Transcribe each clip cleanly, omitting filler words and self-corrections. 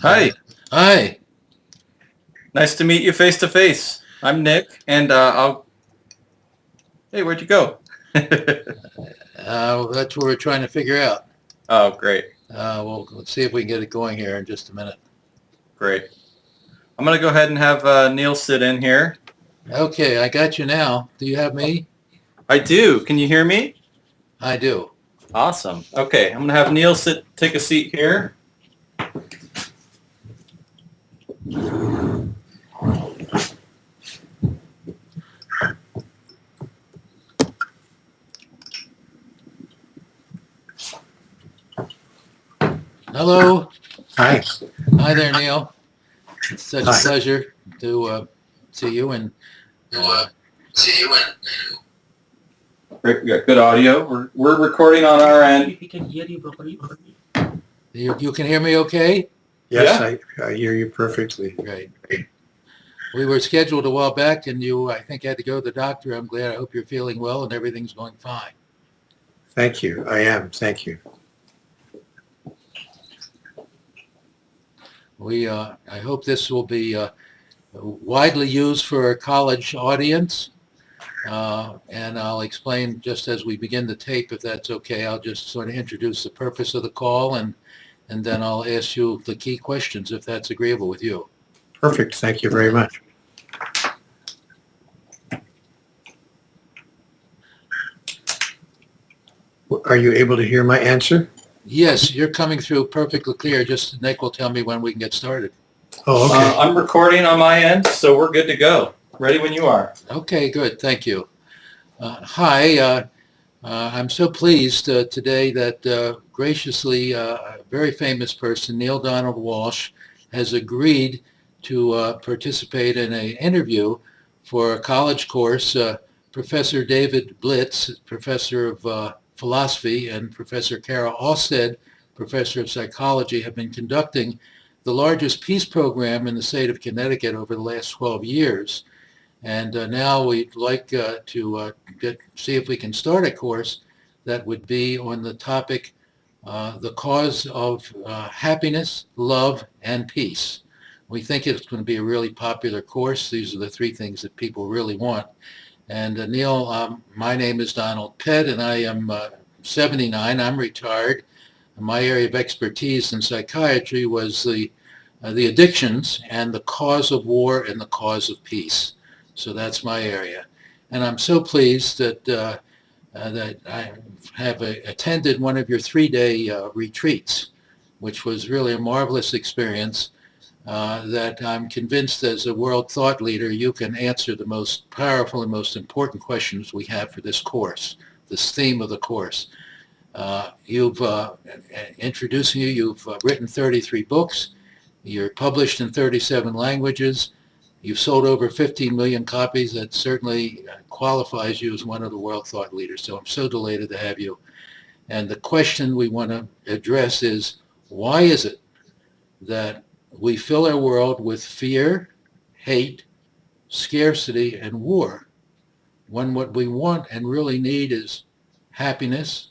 Hi. Hi. Nice to meet you face to face. I'm Nick, and Hey, where'd you go? That's what we're trying to figure out. Oh, great. Well, let's see if we can get it going here in just a minute. Great. I'm going to go ahead and have Neale sit in here. Okay, I got you now. Do you have me? I do. Can you hear me? I do. Awesome. Okay, I'm going to have Neale take a seat here. Hello. Hi. Hi there, Neale. It's such a pleasure to see you and Great. We got good audio. We're recording on our end. We can hear you properly. You can hear me okay? Yes, Yeah. I hear you perfectly. Great. We were scheduled a while back and you, I think, had to go to the doctor. I'm glad. I hope you're feeling well and everything's going fine. Thank you. I am. Thank you. I hope this will be widely used for a college audience. And I'll explain just as we begin the tape, if that's okay. I'll just sort of introduce the purpose of the call and then I'll ask you the key questions if that's agreeable with you. Perfect. Thank you very much. Are you able to hear my answer? Yes, you're coming through perfectly clear. Just Nick will tell me when we can get started. Oh, okay. I'm recording on my end, so we're good to go. Ready when you are. Okay, good. Thank you. Hi. I'm so pleased today that graciously a very famous person, Neale Donald Walsch, has agreed to participate in an interview for a college course. Professor David Blitz, professor of philosophy, and Professor Carol Alstead, professor of psychology, have been conducting the largest peace program in the state of Connecticut over the last 12 years. And now we'd like to see if we can start a course that would be on the topic, the cause of happiness, love, and peace. We think it's going to be a really popular course. These are the three things that people really want. And Neale, my name is Donald Pett, and I am 79. I'm retired. My area of expertise in psychiatry was the addictions and the cause of war and the cause of peace. So that's my area. And I'm so pleased that that I have attended one of your 3-day retreats, which was really a marvelous experience. That I'm convinced as a world thought leader, you can answer the most powerful and most important questions we have for this course, this theme of the course. Introducing you, you've written 33 books. You're published in 37 languages. You've sold over 15 million copies. That certainly qualifies you as one of the world thought leaders. So I'm so delighted to have you. And the question we want to address is, why is it that we fill our world with fear, hate, scarcity, and war, when what we want and really need is happiness,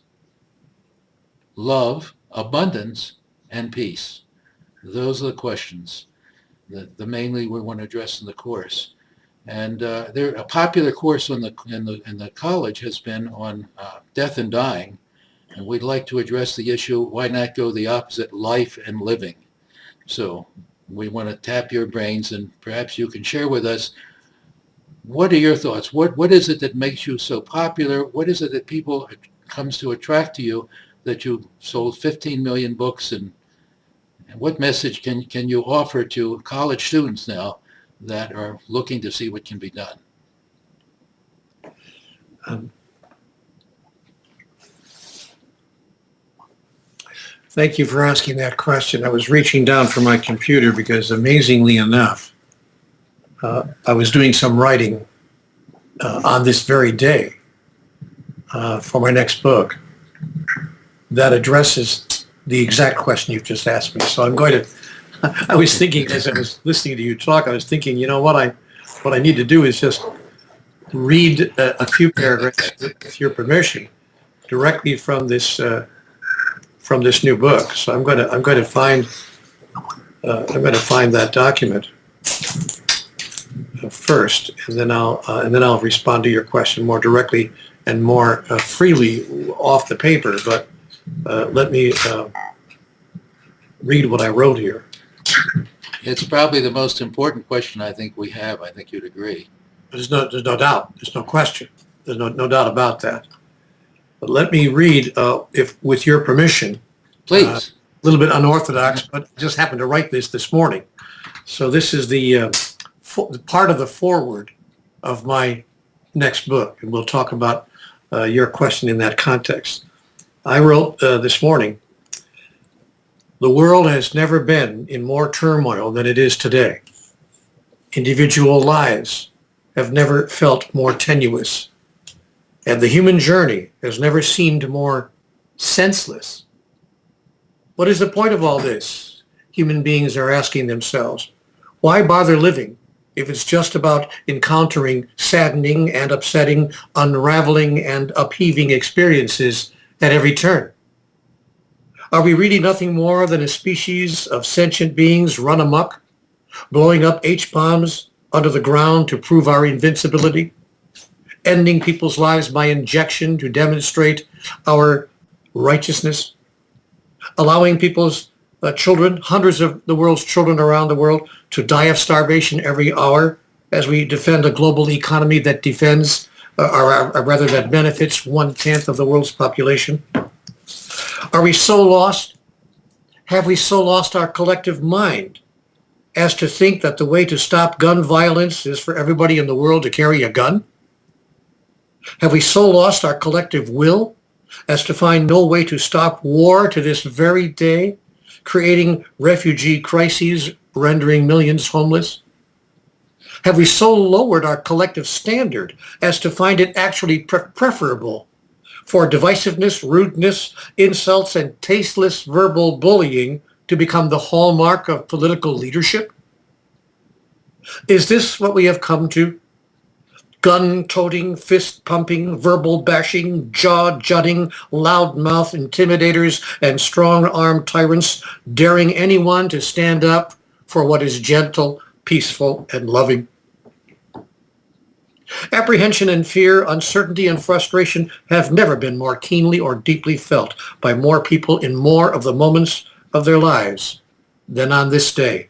love, abundance, and peace? Those are the questions that mainly we want to address in the course. And a popular course in the college has been on death and dying, and we'd like to address the issue, why not go the opposite, life and living? So we want to tap your brains, and perhaps you can share with us, what are your thoughts? What is it that makes you so popular? What is it that people comes to attract to you, that you sold 15 million books, and what message can you offer to college students now that are looking to see what can be done? Thank you for asking that question. I was reaching down for my computer because, amazingly enough, I was doing some writing on this very day for my next book that addresses the exact question you've just asked me. So I'm going to, I was thinking as I was listening to you talk, I was thinking, you know, what I need to do is just read a few paragraphs, with your permission, directly from this from this new book. So I'm going to find that document first, and then I'll respond to your question more directly and more freely off the paper. But let me read what I wrote here. It's probably the most important question I think we have. I think you'd agree. There's no doubt. There's no question. There's no doubt about that. But let me read, if with your permission. Please. A little bit unorthodox, but I just happened to write this morning. So this is the part of the foreword of my next book, and we'll talk about your question in that context. I wrote this morning, the world has never been in more turmoil than it is today. Individual lives have never felt more tenuous, and the human journey has never seemed more senseless. What is the point of all this? Human beings are asking themselves. Why bother living if it's just about encountering saddening and upsetting, unraveling and upheaving experiences at every turn? Are we really nothing more than a species of sentient beings run amok, blowing up H-bombs under the ground to prove our invincibility, ending people's lives by injection to demonstrate our righteousness, allowing people's children, hundreds of the world's children around the world, to die of starvation every hour as we defend a global economy that defends, or rather that benefits 1/10 of the world's population? Are we so lost? Have we so lost our collective mind as to think that the way to stop gun violence is for everybody in the world to carry a gun? Have we so lost our collective will as to find no way to stop war to this very day, creating refugee crises, rendering millions homeless? Have we so lowered our collective standard as to find it actually preferable for divisiveness, rudeness, insults, and tasteless verbal bullying to become the hallmark of political leadership? Is this what we have come to? Gun-toting, fist-pumping, verbal bashing, jaw-jutting, loudmouth intimidators and strong-armed tyrants, daring anyone to stand up for what is gentle, peaceful, and loving. Apprehension and fear, uncertainty and frustration have never been more keenly or deeply felt by more people in more of the moments of their lives than on this day.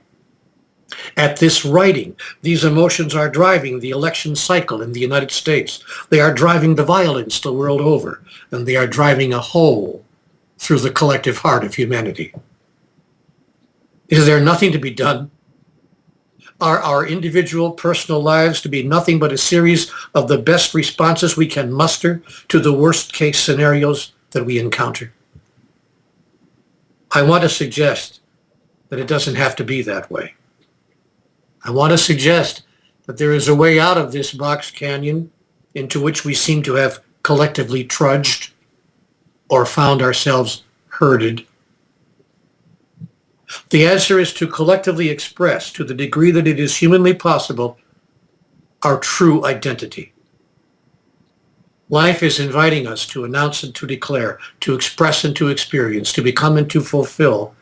At this writing, these emotions are driving the election cycle in the United States. They are driving the violence the world over, and they are driving a hole through the collective heart of humanity. Is there nothing to be done? Are our individual personal lives to be nothing but a series of the best responses we can muster to the worst case scenarios that we encounter? I want to suggest that it doesn't have to be that way. I want to suggest that there is a way out of this box canyon into which we seem to have collectively trudged or found ourselves herded. The answer is to collectively express, to the degree that it is humanly possible, our true identity. Life is inviting us to announce and to declare, to express and to experience, to become and to fulfill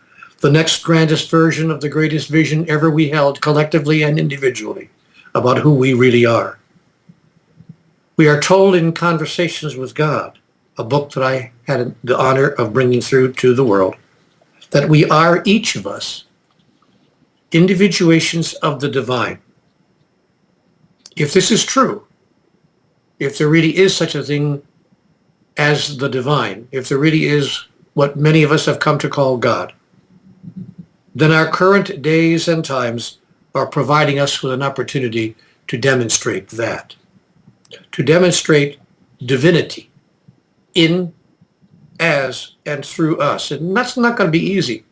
the next grandest version of the greatest vision ever we held collectively and individually about who we really are. We are told in Conversations with God, a book that I had the honor of bringing through to the world, that we are, each of us, individuations of the divine. If this is true, if there really is such a thing as the divine, if there really is what many of us have come to call God, then our current days and times are providing us with an opportunity to demonstrate that, to demonstrate divinity in, as, and through us. And that's not going to be easy.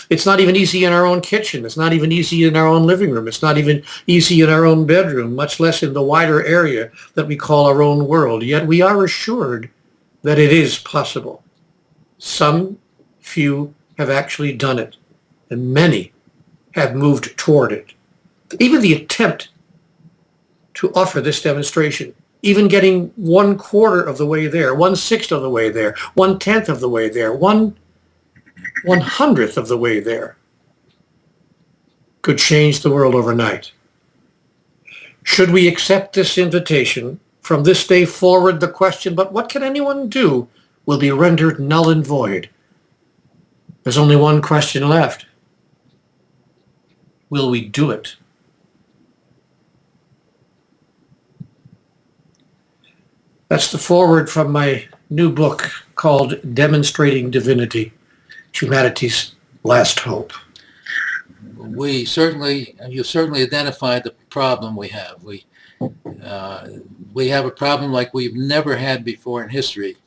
It's not even easy in our own kitchen. It's not even easy in our own living room. It's not even easy in our own bedroom, much less in the wider area that we call our own world. Yet we are assured that it is possible. Some few have actually done it, and many have moved toward it. Even the attempt to offer this demonstration even getting 1/4 of the way there, 1/6 of the way there, 1/10 of the way there, 1/100th of the way there could change the world overnight. Should we accept this invitation, from this day forward, the question, but what can anyone do, will be rendered null and void. There's only one question left. Will we do it? That's the foreword from my new book called Demonstrating Divinity, Humanity's Last Hope. You certainly identified the problem we have. We have a problem like we've never had before in history.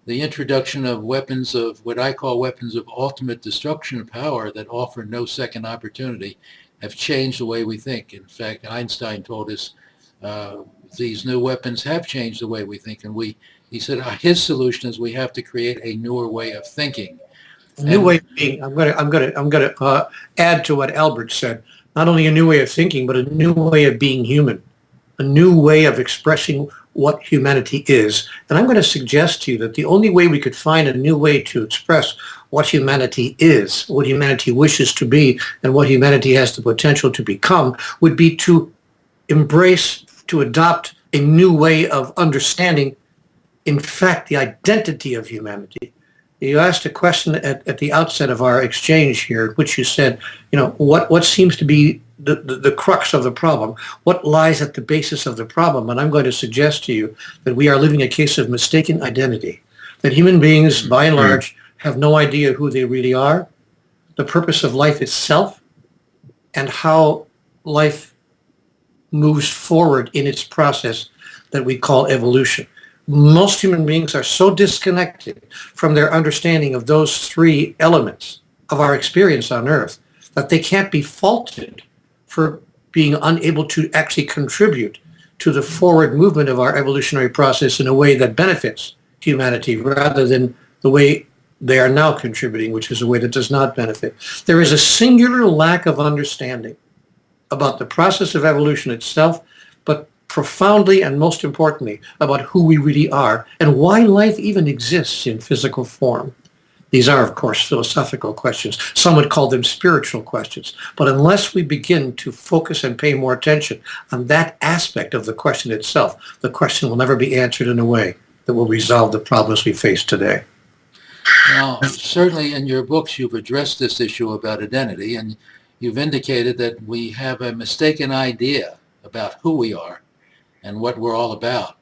The introduction of weapons of what I call weapons of ultimate destruction of power that offer no second opportunity have changed the way we think. In fact, Einstein told us these new weapons have changed the way we think, and he said his solution is we have to create a newer way of thinking. A new way of being. I'm going to add to what Albert said. Not only a new way of thinking, but a new way of being human, a new way of expressing what humanity is. And I'm going to suggest to you that the only way we could find a new way to express what humanity is, what humanity wishes to be, and what humanity has the potential to become would be to embrace, to adopt a new way of understanding, in fact, the identity of humanity. You asked a question at the outset of our exchange here, which you said, what seems to be the crux of the problem? What lies at the basis of the problem? And I'm going to suggest to you that we are living a case of mistaken identity, that human beings, by and large, have no idea who they really are, the purpose of life itself, and how life moves forward in its process that we call evolution. Most human beings are so disconnected from their understanding of those three elements of our experience on Earth that they can't be faulted for being unable to actually contribute to the forward movement of our evolutionary process in a way that benefits humanity rather than the way they are now contributing, which is a way that does not benefit. There is a singular lack of understanding about the process of evolution itself, but profoundly and most importantly about who we really are and why life even exists in physical form. These are, of course, philosophical questions. Some would call them spiritual questions. But unless we begin to focus and pay more attention on that aspect of the question itself, the question will never be answered in a way that will resolve the problems we face today. Now, certainly in your books, you've addressed this issue about identity, and you've indicated that we have a mistaken idea about who we are and what we're all about.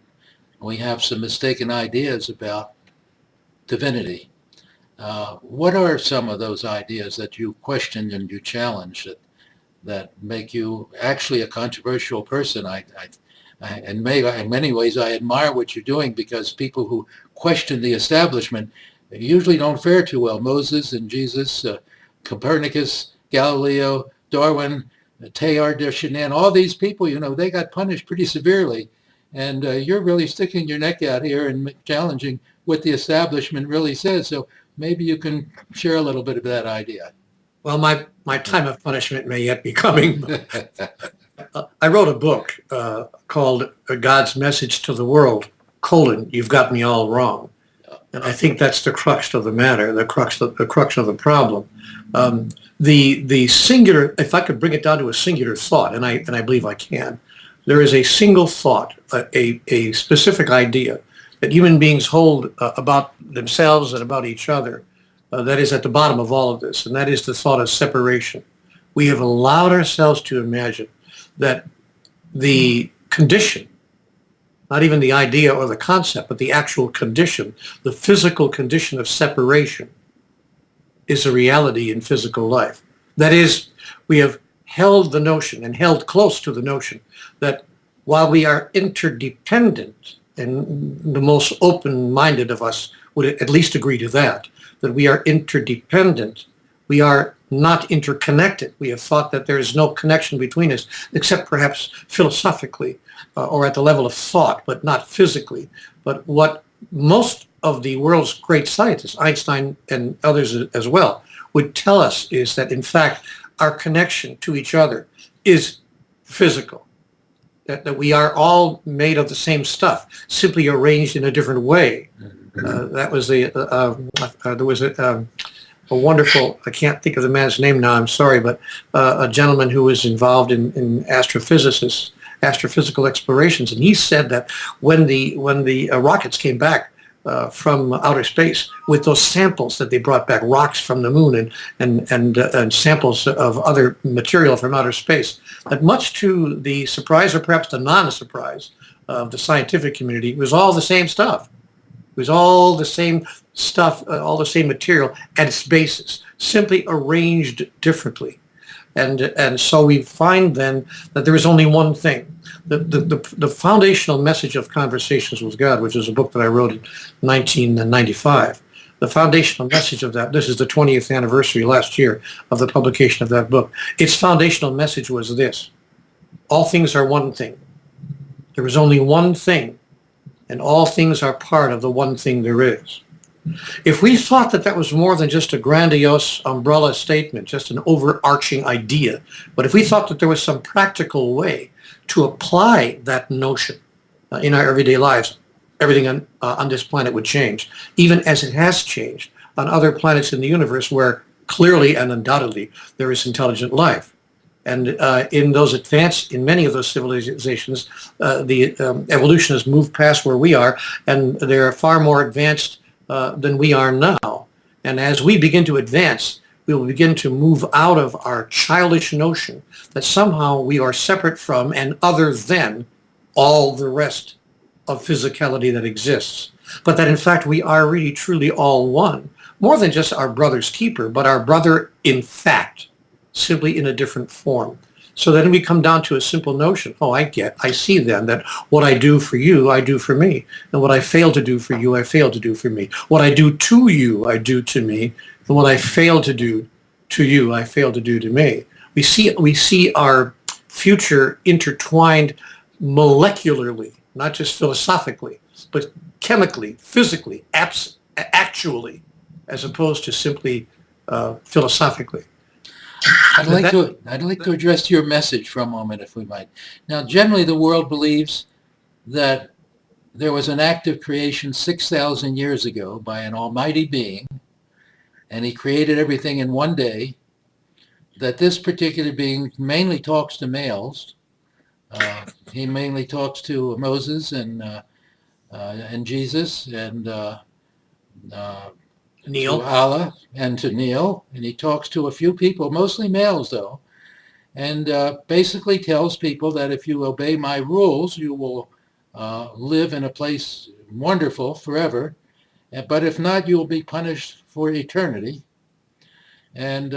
We have some mistaken ideas about divinity. What are some of those ideas that you questioned and you challenged that make you actually a controversial person? In many ways, I admire what you're doing because people who question the establishment usually don't fare too well. Moses and Jesus, Copernicus, Galileo, Darwin, Teilhard de Chardin, all these people, they got punished pretty severely. And you're really sticking your neck out here and challenging what the establishment really says. So maybe you can share a little bit of that idea. Well, my time of punishment may yet be coming. I wrote a book called God's Message to the World, You've Got Me All Wrong. And I think that's the crux of the matter, the crux of the problem. The singular, if I could bring it down to a singular thought, and I believe I can, there is a single thought, a specific idea that human beings hold about themselves and about each other that is at the bottom of all of this, and that is the thought of separation. We have allowed ourselves to imagine that the condition, not even the idea or the concept, but the actual condition, the physical condition of separation is a reality in physical life. That is, we have held the notion and held close to the notion that while we are interdependent, and the most open-minded of us would at least agree to that we are interdependent, we are not interconnected. We have thought that there is no connection between us, except perhaps philosophically or at the level of thought, but not physically. But what most of the world's great scientists, Einstein and others as well, would tell us is that, in fact, our connection to each other is physical. that we are all made of the same stuff, simply arranged in a different way. That was there was a wonderful, I can't think of the man's name now, I'm sorry, but a gentleman who was involved in astrophysical explorations, and he said that when the rockets came back from outer space with those samples that they brought back, rocks from the moon and samples of other material from outer space, that much to the surprise or perhaps the non-surprise of the scientific community, it was all the same stuff. It was all the same stuff, all the same material at its basis, simply arranged differently. And so we find then that there is only one thing. The foundational message of Conversations with God, which is a book that I wrote in 1995, the foundational message of that, this is the 20th anniversary last year of the publication of that book. Its foundational message was this: all things are one thing. There is only one thing, and all things are part of the one thing there is. If we thought that that was more than just a grandiose umbrella statement, just an overarching idea, but if we thought that there was some practical way to apply that notion in our everyday lives, everything on this planet would change, even as it has changed on other planets in the universe where clearly and undoubtedly there is intelligent life. And in many of those civilizations, the evolution has moved past where we are, and they're far more advanced than we are now. And as we begin to advance, we will begin to move out of our childish notion that somehow we are separate from and other than all the rest of physicality that exists. But that in fact we are really truly all one, more than just our brother's keeper, but our brother in fact, simply in a different form. So then we come down to a simple notion. Oh, I see then that what I do for you, I do for me. And what I fail to do for you, I fail to do for me. What I do to you, I do to me. And what I fail to do to you, I fail to do to me. We see our future intertwined molecularly, not just philosophically, but chemically, physically, actually, as opposed to simply philosophically. I'd like to address your message for a moment, if we might. Now, generally, the world believes that there was an act of creation 6,000 years ago by an almighty being, and he created everything in one day, that this particular being mainly talks to males. He mainly talks to Moses and Jesus and Neale. to Allah and to Neale, and he talks to a few people, mostly males though, and basically tells people that if you obey my rules, you will live in a place wonderful forever, but if not, you will be punished for eternity, and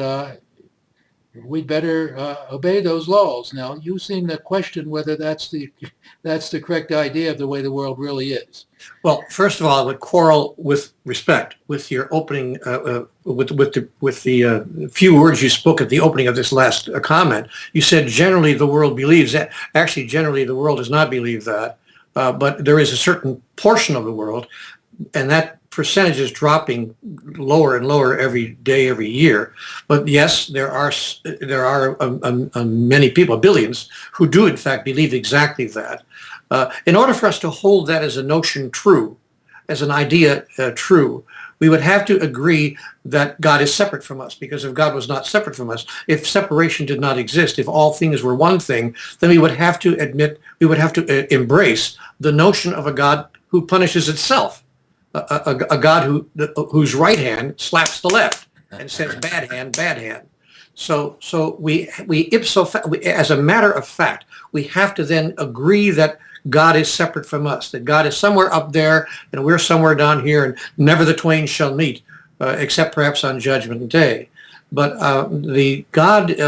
we'd better obey those laws. Now, you seem to question whether that's the correct idea of the way the world really is. Well, first of all, I would quarrel with respect with your opening, with the few words you spoke at the opening of this last comment. You said generally the world believes that. Actually, generally the world does not believe that, but there is a certain portion of the world, and that percentage is dropping lower and lower every day, every year. But yes, there are many people, billions, who do in fact believe exactly that. In order for us to hold that as a notion true, as an idea true, we would have to agree that God is separate from us, because if God was not separate from us, if separation did not exist, if all things were one thing, then we would have to embrace the notion of a God who punishes itself. A God whose right hand slaps the left and says, bad hand, bad hand. So as a matter of fact, we have to then agree that God is separate from us, that God is somewhere up there and we're somewhere down here, and never the twain shall meet, except perhaps on Judgment Day. But the God,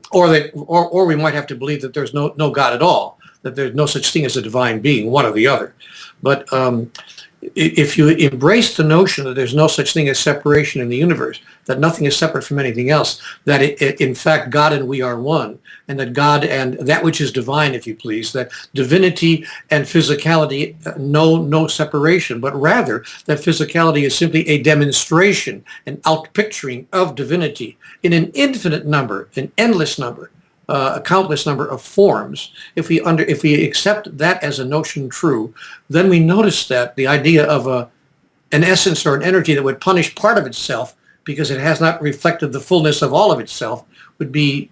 or we might have to believe that there's no God at all, that there's no such thing as a divine being, one or the other. But if you embrace the notion that there's no such thing as separation in the universe, that nothing is separate from anything else, that in fact God and we are one, and that God and that which is divine, if you please, that divinity and physicality know no separation, but rather that physicality is simply a demonstration, an outpicturing of divinity in an infinite number, an endless number a countless number of forms. If we accept that as a notion true, then we notice that the idea of an essence or an energy that would punish part of itself because it has not reflected the fullness of all of itself would be,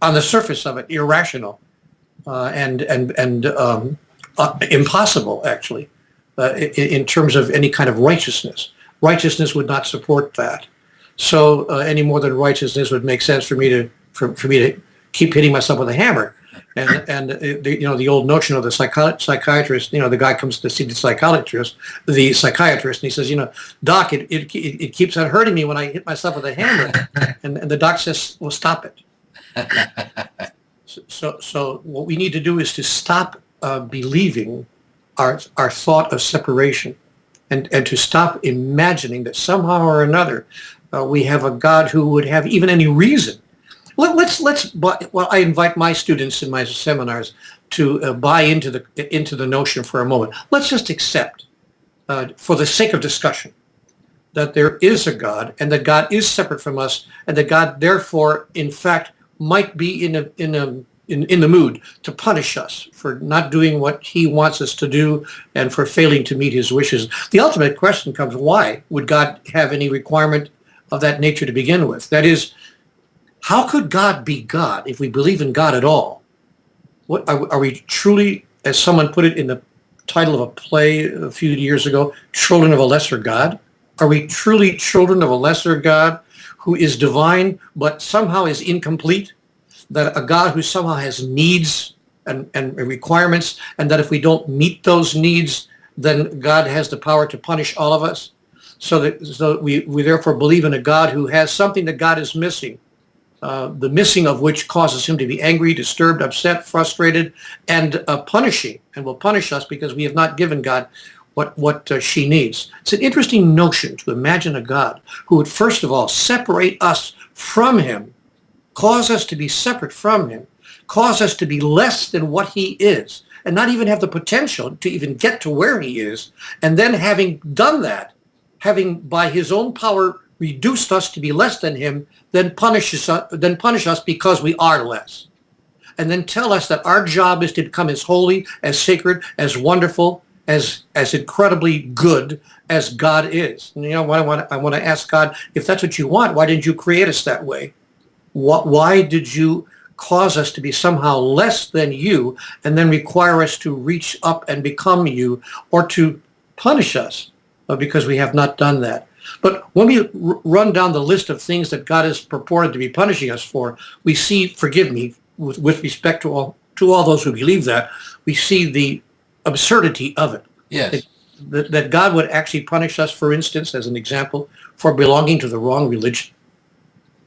on the surface of it, irrational and impossible, actually, in terms of any kind of righteousness. Righteousness would not support that. So any more than righteousness would make sense for me to keep hitting myself with a hammer. And the old notion of the psychiatrist, the guy comes to see the psychiatrist, and he says, Doc, it keeps on hurting me when I hit myself with a hammer. And the doc says, well, stop it. So what we need to do is to stop believing our thought of separation, and to stop imagining that somehow or another we have a God who would have even any reason. I invite my students in my seminars to buy into the notion for a moment. Let's just accept, for the sake of discussion, that there is a God, and that God is separate from us, and that God therefore, in fact, might be in the mood to punish us for not doing what he wants us to do and for failing to meet his wishes. The ultimate question comes, why would God have any requirement of that nature to begin with? That is, how could God be God if we believe in God at all? What are we truly, as someone put it in the title of a play a few years ago, children of a lesser God? Are we truly children of a lesser God who is divine but somehow is incomplete? That a God who somehow has needs and requirements, and that if we don't meet those needs, then God has the power to punish all of us? So we therefore believe in a God who has something that God is missing. The missing of which causes him to be angry, disturbed, upset, frustrated, and punishing, and will punish us because we have not given God what she needs. It's an interesting notion to imagine a God who would first of all separate us from him, cause us to be separate from him, cause us to be less than what he is, and not even have the potential to even get to where he is, and then having done that, having by his own power reduced us to be less than him, then punish us because we are less. And then tell us that our job is to become as holy, as sacred, as wonderful, as incredibly good as God is. And, I want to ask God, if that's what you want, why didn't you create us that way? Why did you cause us to be somehow less than you and then require us to reach up and become you, or to punish us because we have not done that? But when we run down the list of things that God is purported to be punishing us for, we see, forgive me, with respect to all those who believe that, we see the absurdity of it. Yes. That God would actually punish us, for instance, as an example, for belonging to the wrong religion.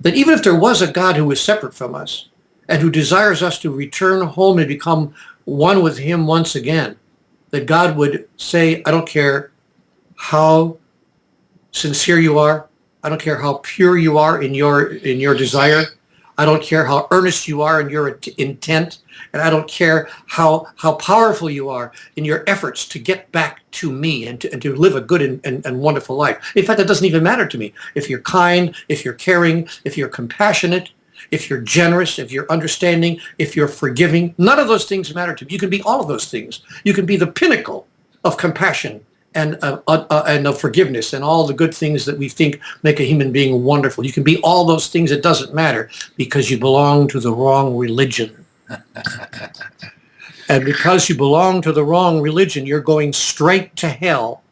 That even if there was a God who was separate from us and who desires us to return home and become one with him once again, that God would say, I don't care how sincere you are. I don't care how pure you are in your desire. I don't care how earnest you are in your intent. And I don't care how powerful you are in your efforts to get back to me and to live a good and wonderful life. In fact, it doesn't even matter to me. If you're kind, if you're caring, if you're compassionate, if you're generous, if you're understanding, if you're forgiving, none of those things matter to me. You can be all of those things. You can be the pinnacle of compassion and of forgiveness and all the good things that we think make a human being wonderful. You can be all those things. It doesn't matter because you belong to the wrong religion. And because you belong to the wrong religion, you're going straight to hell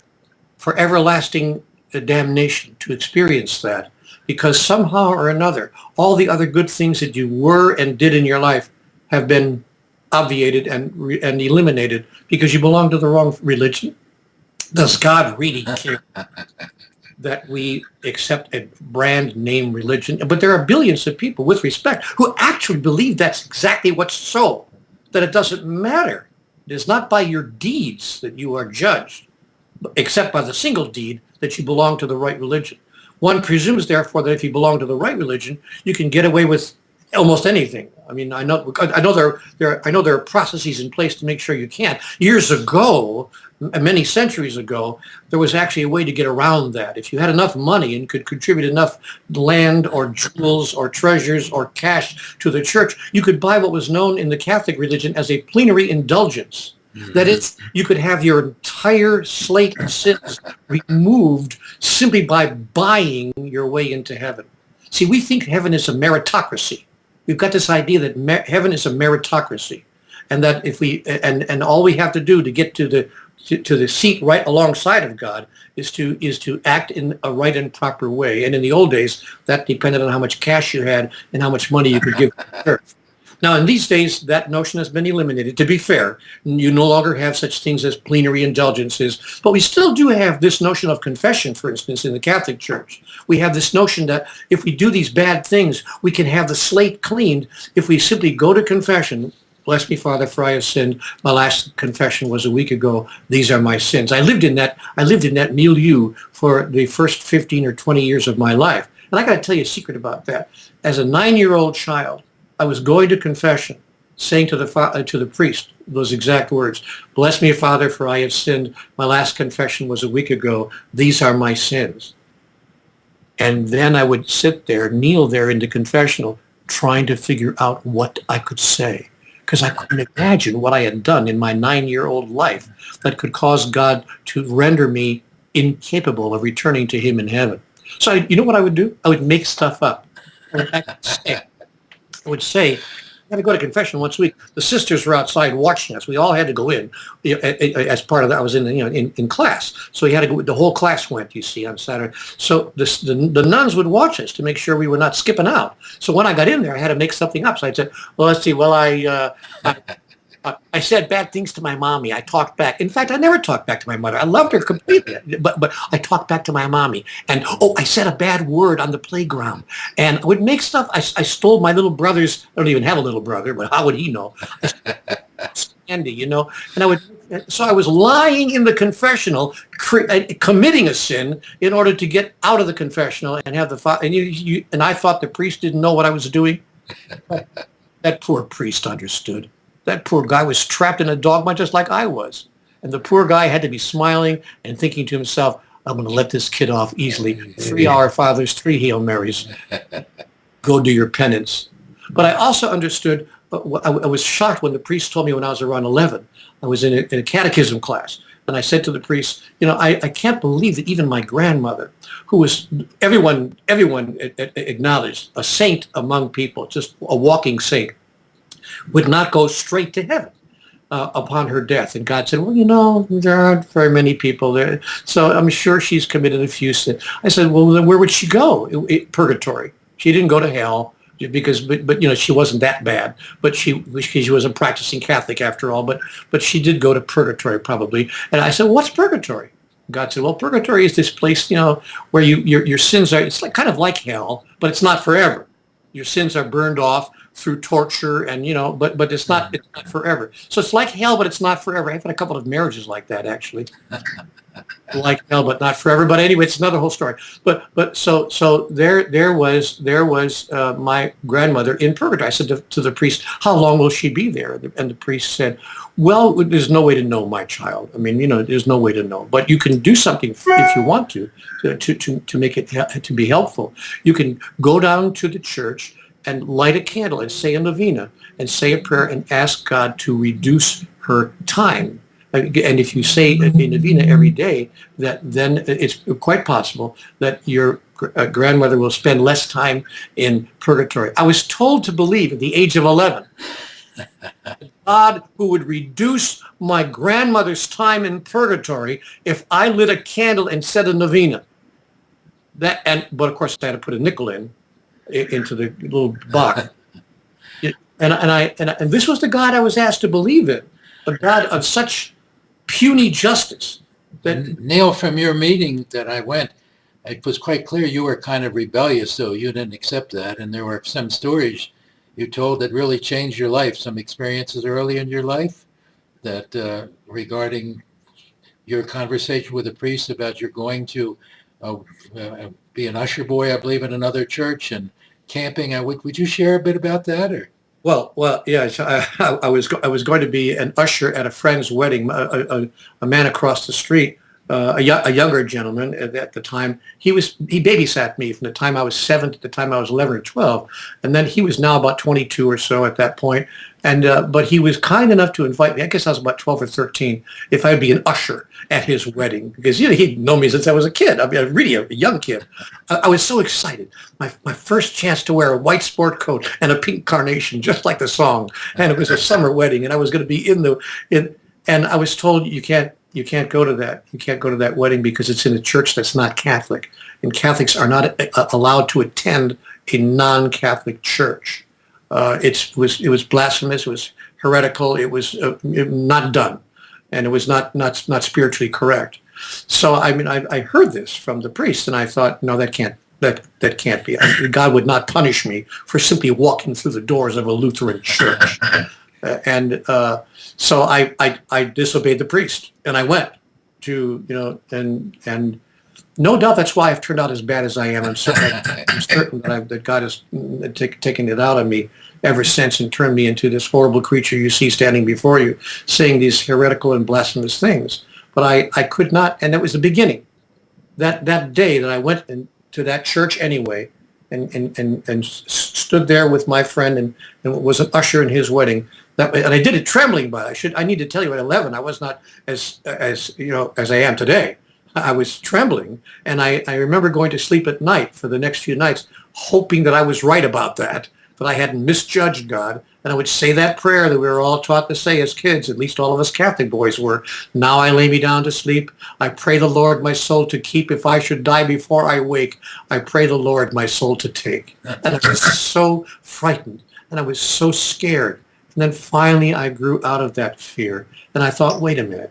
for everlasting damnation to experience that. Because somehow or another, all the other good things that you were and did in your life have been obviated and eliminated because you belong to the wrong religion. Does God really care that we accept a brand name religion? But there are billions of people, with respect, who actually believe that's exactly what's so, that it doesn't matter. It is not by your deeds that you are judged, except by the single deed that you belong to the right religion. One presumes, therefore, that if you belong to the right religion, you can get away with almost anything. I mean, I know there are processes in place to make sure you can't. Years ago, many centuries ago, there was actually a way to get around that. If you had enough money and could contribute enough land or jewels or treasures or cash to the church, you could buy what was known in the Catholic religion as a plenary indulgence. That is, you could have your entire slate of sins removed simply by buying your way into heaven. See, we think heaven is a meritocracy. We've got this idea that heaven is a meritocracy, and that if we and all we have to do to get to the seat right alongside of God is to act in a right and proper way. And in the old days, that depended on how much cash you had and how much money you could give to the church. Now, in these days, that notion has been eliminated. To be fair, you no longer have such things as plenary indulgences, but we still do have this notion of confession, for instance, in the Catholic Church. We have this notion that if we do these bad things, we can have the slate cleaned if we simply go to confession. Bless me, Father, for I have sinned. My last confession was a week ago. These are my sins. I lived in that milieu for the first 15 or 20 years of my life. And I got to tell you a secret about that. As a 9-year-old child, I was going to confession, saying to the priest those exact words, "Bless me, Father, for I have sinned. My last confession was a week ago. These are my sins." And then I would sit there, kneel there in the confessional, trying to figure out what I could say, because I couldn't imagine what I had done in my 9-year-old life that could cause God to render me incapable of returning to him in heaven. So you know what I would do? I would make stuff up. I would say, I had to go to confession once a week. The sisters were outside watching us. We all had to go in as part of that. I was in class, so we had to go. The whole class went, you see, on Saturday. So the nuns would watch us to make sure we were not skipping out. So when I got in there, I had to make something up. So I said, "Well, let's see. Well, I said bad things to my mommy. I talked back. In fact, I never talked back to my mother. I loved her completely, but I talked back to my mommy. And I said a bad word on the playground. And I would make stuff. I stole my little brother's. I don't even have a little brother, but how would he know? Candy, And I would. So I was lying in the confessional, committing a sin in order to get out of the confessional and have the. And I thought the priest didn't know what I was doing. That poor priest understood. That poor guy was trapped in a dogma just like I was. And the poor guy had to be smiling and thinking to himself, "I'm going to let this kid off easily. 3 Our Fathers, 3 Hail Marys. Go do your penance." But I also understood, I was shocked when the priest told me when I was around 11, I was in a catechism class. And I said to the priest, I can't believe that even my grandmother, who was everyone acknowledged, a saint among people, just a walking saint, would not go straight to heaven upon her death. And God said, "Well, there aren't very many people there. So I'm sure she's committed a few sins." I said, "Well, then where would she go? Purgatory. She didn't go to hell because, but she wasn't that bad. But she was a practicing Catholic after all. But she did go to purgatory probably." And I said, "What's purgatory?" God said, "Well, purgatory is this place, where your sins are. It's kind of like hell, but it's not forever. Your sins are burned off through torture and, but it's not forever. So it's like hell, but it's not forever." I've had a couple of marriages like that, actually. Like hell, but not forever. But anyway, it's another whole story. But so there was my grandmother in purgatory. I said to the priest, "How long will she be there?" And the priest said, "Well, there's no way to know, my child. I mean, there's no way to know. But you can do something if you want to make it to be helpful. You can go down to the church and light a candle and say a novena and say a prayer and ask God to reduce her time. And if you say a novena every day, then it's quite possible that your grandmother will spend less time in purgatory." I was told to believe at the age of 11, God who would reduce my grandmother's time in purgatory if I lit a candle and said a novena. But of course I had to put a nickel into the little box. And this was the God I was asked to believe in, a God of such puny justice. Neale, from your meeting that I went, it was quite clear you were kind of rebellious, though you didn't accept that. And there were some stories you told that really changed your life, some experiences early in your life that regarding your conversation with a priest about you're going to be an usher boy, I believe, in another church and camping. Would you share a bit about that? Or Well, yeah. So I was going to be an usher at a friend's wedding. A man across the street, a younger gentleman at the time. He babysat me from the time I was 7 to the time I was 11 or 12, and then he was now about 22 or so at that point. And but he was kind enough to invite me. I guess I was about 12 or 13. If I'd be an usher at his wedding, because he'd known me since I was a kid. I mean, really a young kid. I was so excited. My first chance to wear a white sport coat and a pink carnation, just like the song. And it was a summer wedding, and I was going to be in. And I was told you can't go to that. You can't go to that wedding because it's in a church that's not Catholic, and Catholics are not allowed to attend a non-Catholic church. It was blasphemous. It was heretical. It was not done, and it was not spiritually correct. So I mean, I heard this from the priest, and I thought, no, that can't be. God would not punish me for simply walking through the doors of a Lutheran church. So I disobeyed the priest, and I went to and no doubt that's why I've turned out as bad as I am. I'm certain that God has taken it out of me ever since and turned me into this horrible creature you see standing before you, saying these heretical and blasphemous things. But I could not, and that was the beginning. That day that I went to that church anyway, and stood there with my friend and was an usher in his wedding. And I did it trembling, but I need to tell you, at 11, I was not as I am today. I was trembling, and I remember going to sleep at night for the next few nights, hoping that I was right about that I hadn't misjudged God. And I would say that prayer that we were all taught to say as kids, at least all of us Catholic boys were. Now I lay me down to sleep. I pray the Lord my soul to keep. If I should die before I wake, I pray the Lord my soul to take. And I was so frightened, and I was so scared. And then finally I grew out of that fear. And I thought, wait a minute.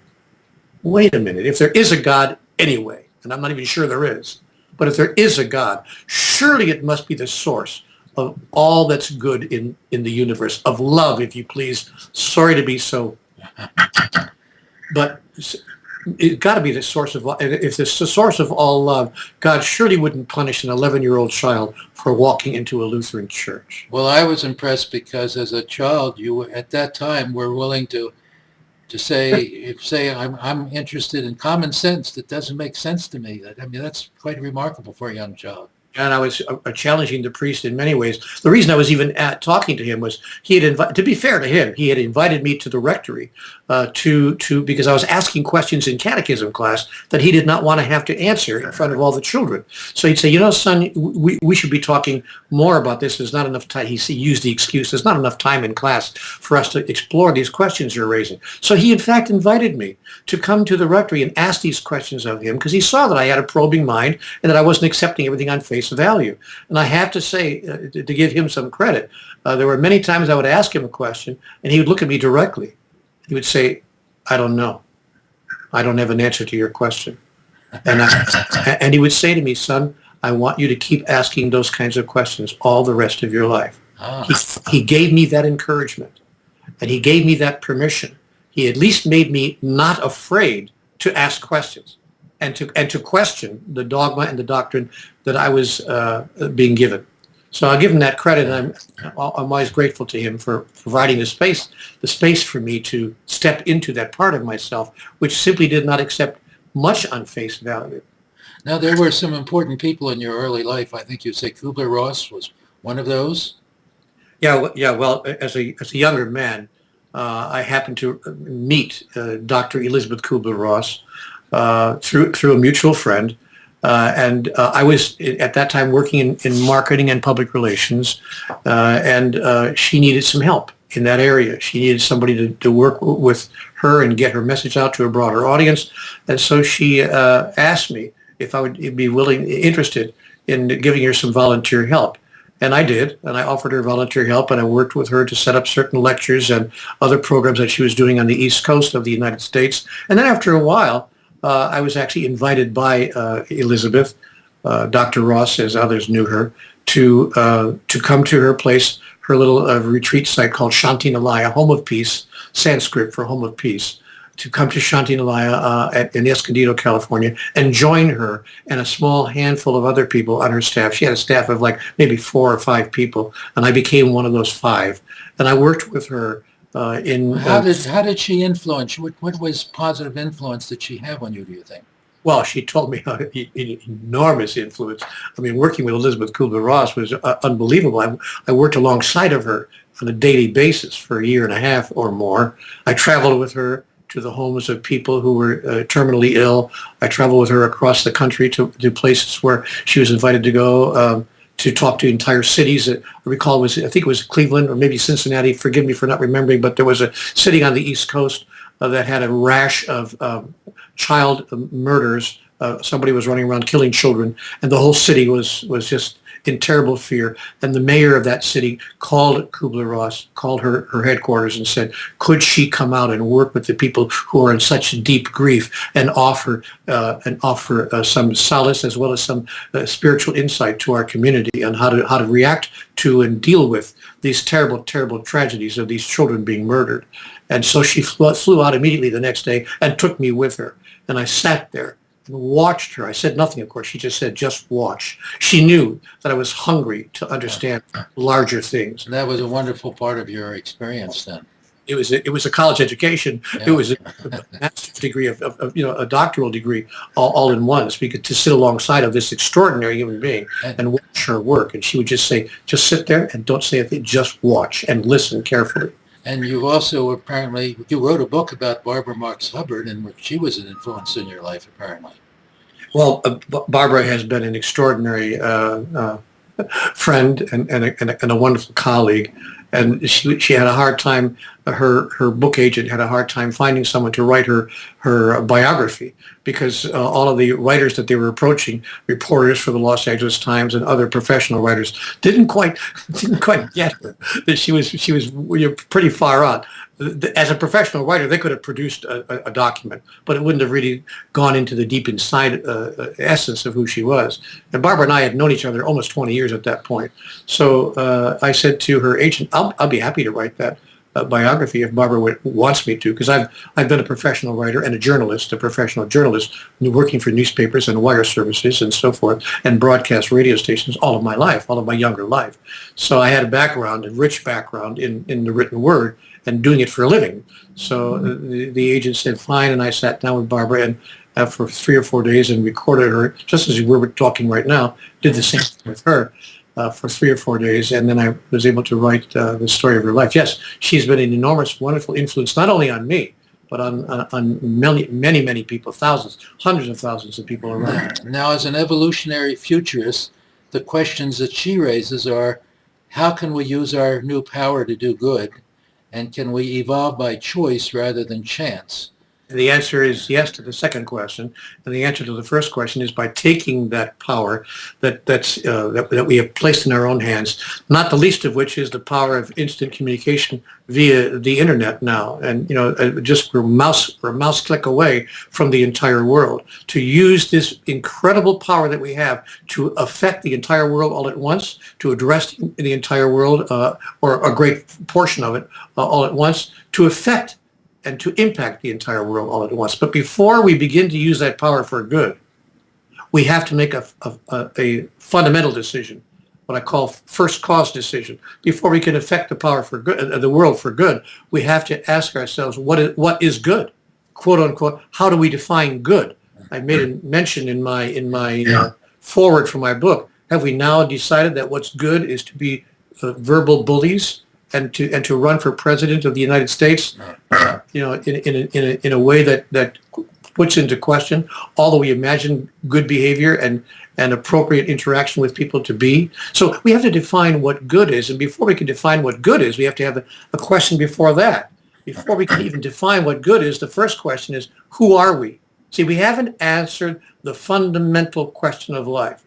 If there is a God anyway, and I'm not even sure there is, but if there is a God, surely it must be the source of all that's good in the universe, of love, if you please. Sorry to be so, but it's got to be the source of, if it's the source of all love, God surely wouldn't punish an 11-year-old child for walking into a Lutheran church. Well, I was impressed because as a child, you at that time were willing to say I'm interested in common sense that doesn't make sense to me. I mean, that's quite remarkable for a young child. And I was challenging the priest in many ways. The reason I was even talking to him was to be fair to him, he had invited me to the rectory because I was asking questions in catechism class that he did not want to have to answer in front of all the children. So he'd say, son, we should be talking more about this. There's not enough time. He used the excuse, there's not enough time in class for us to explore these questions you're raising. So he, in fact, invited me to come to the rectory and ask these questions of him because he saw that I had a probing mind and that I wasn't accepting everything on face value. And I have to say, to give him some credit, there were many times I would ask him a question and he would look at me directly. He would say, I don't know. I don't have an answer to your question. And he would say to me, son, I want you to keep asking those kinds of questions all the rest of your life. He gave me that encouragement, and he gave me that permission. He at least made me not afraid to ask questions and to question the dogma and the doctrine that I was being given. So I'll give him that credit, and I'm always grateful to him for providing the space for me to step into that part of myself, which simply did not accept much on face value. Now, there were some important people in your early life. I think you'd say Kubler-Ross was one of those. Yeah. Well, as a younger man, I happened to meet Dr. Elizabeth Kubler-Ross through a mutual friend. And I was at that time working in marketing and public relations, and she needed some help in that area. She needed somebody to work with her and get her message out to a broader audience. And so she asked me if I would be interested in giving her some volunteer help. And I did, and I offered her volunteer help, and I worked with her to set up certain lectures and other programs that she was doing on the East Coast of the United States. And then after a while, I was actually invited by Elizabeth, Dr. Ross, as others knew her, to come to her place, her little retreat site called Shanti Nilaya, Home of Peace, Sanskrit for Home of Peace. to come to Shantinilaya in Escondido, California, and join her and a small handful of other people on her staff. She had a staff of like maybe 4 or 5 people, and I became one of those 5. And I worked with her in. How did she influence? What was positive influence did she have on you, do you think? Well, she told me how enormous influence. I mean, working with Elizabeth Kubler-Ross was unbelievable. I worked alongside of her on a daily basis for a year and a half or more. I traveled with her to the homes of people who were terminally ill. I traveled with her across the country to places where she was invited to go to talk to entire cities. I recall I think it was Cleveland or maybe Cincinnati. Forgive me for not remembering, but there was a city on the East Coast that had a rash of child murders. Somebody was running around killing children, and the whole city was just in terrible fear. And the mayor of that city called Kubler-Ross, called her headquarters and said, could she come out and work with the people who are in such deep grief and offer some solace as well as some spiritual insight to our community on how to react to and deal with these terrible, terrible tragedies of these children being murdered. And so she flew out immediately the next day and took me with her. And I sat there and watched her. I said nothing, of course. She just said, just watch. She knew that I was hungry to understand larger things. And that was a wonderful part of your experience then. It was a college education. Yeah. It was a master's degree of a doctoral degree all in one. So we could to sit alongside of this extraordinary human being and watch her work. And she would just say, just sit there and don't say anything, just watch and listen carefully. And you also apparently, you wrote a book about Barbara Marx Hubbard, and she was an influence in your life, apparently. Well, Barbara has been an extraordinary friend and a wonderful colleague. And she had a hard time, her book agent had a hard time finding someone to write her biography, because all of the writers that they were approaching, reporters for the Los Angeles Times and other professional writers, didn't quite get her. That she was pretty far on. As a professional writer, they could have produced a document, but it wouldn't have really gone into the deep inside essence of who she was. And Barbara and I had known each other almost 20 years at that point. So I said to her agent, I'll be happy to write that biography if Barbara wants me to, because I've been a professional writer and a professional journalist, working for newspapers and wire services and so forth, and broadcast radio stations all of my life, all of my younger life. So I had a rich background in the written word and doing it for a living. So the agent said, fine, and I sat down with Barbara and for 3 or 4 days and recorded her, just as we're talking right now, did the same thing with her. For 3 or 4 days, and then I was able to write the story of her life. Yes, she's been an enormous, wonderful influence, not only on me, but on many people, thousands, hundreds of thousands of people around. Now, as an evolutionary futurist, the questions that she raises are, how can we use our new power to do good, and can we evolve by choice rather than chance? And the answer is yes to the second question, and the answer to the first question is by taking that power that we have placed in our own hands, not the least of which is the power of instant communication via the internet now, and just we're a mouse click away from the entire world. To use this incredible power that we have to affect the entire world all at once, to address the entire world or a great portion of it all at once, to affect and to impact the entire world all at once. But before we begin to use that power for good, we have to make a fundamental decision, what I call first cause decision. Before we can affect the power for good, the world for good, we have to ask ourselves, what is good? Quote unquote, how do we define good? I made a mention in my forward for my book. Have we now decided that what's good is to be verbal bullies and to run for president of the United States, in a way that puts into question all that we imagine good behavior and appropriate interaction with people to be? So we have to define what good is, and before we can define what good is, we have to have a question before that. Before we can even define what good is, the first question is, who are we? See, we haven't answered the fundamental question of life.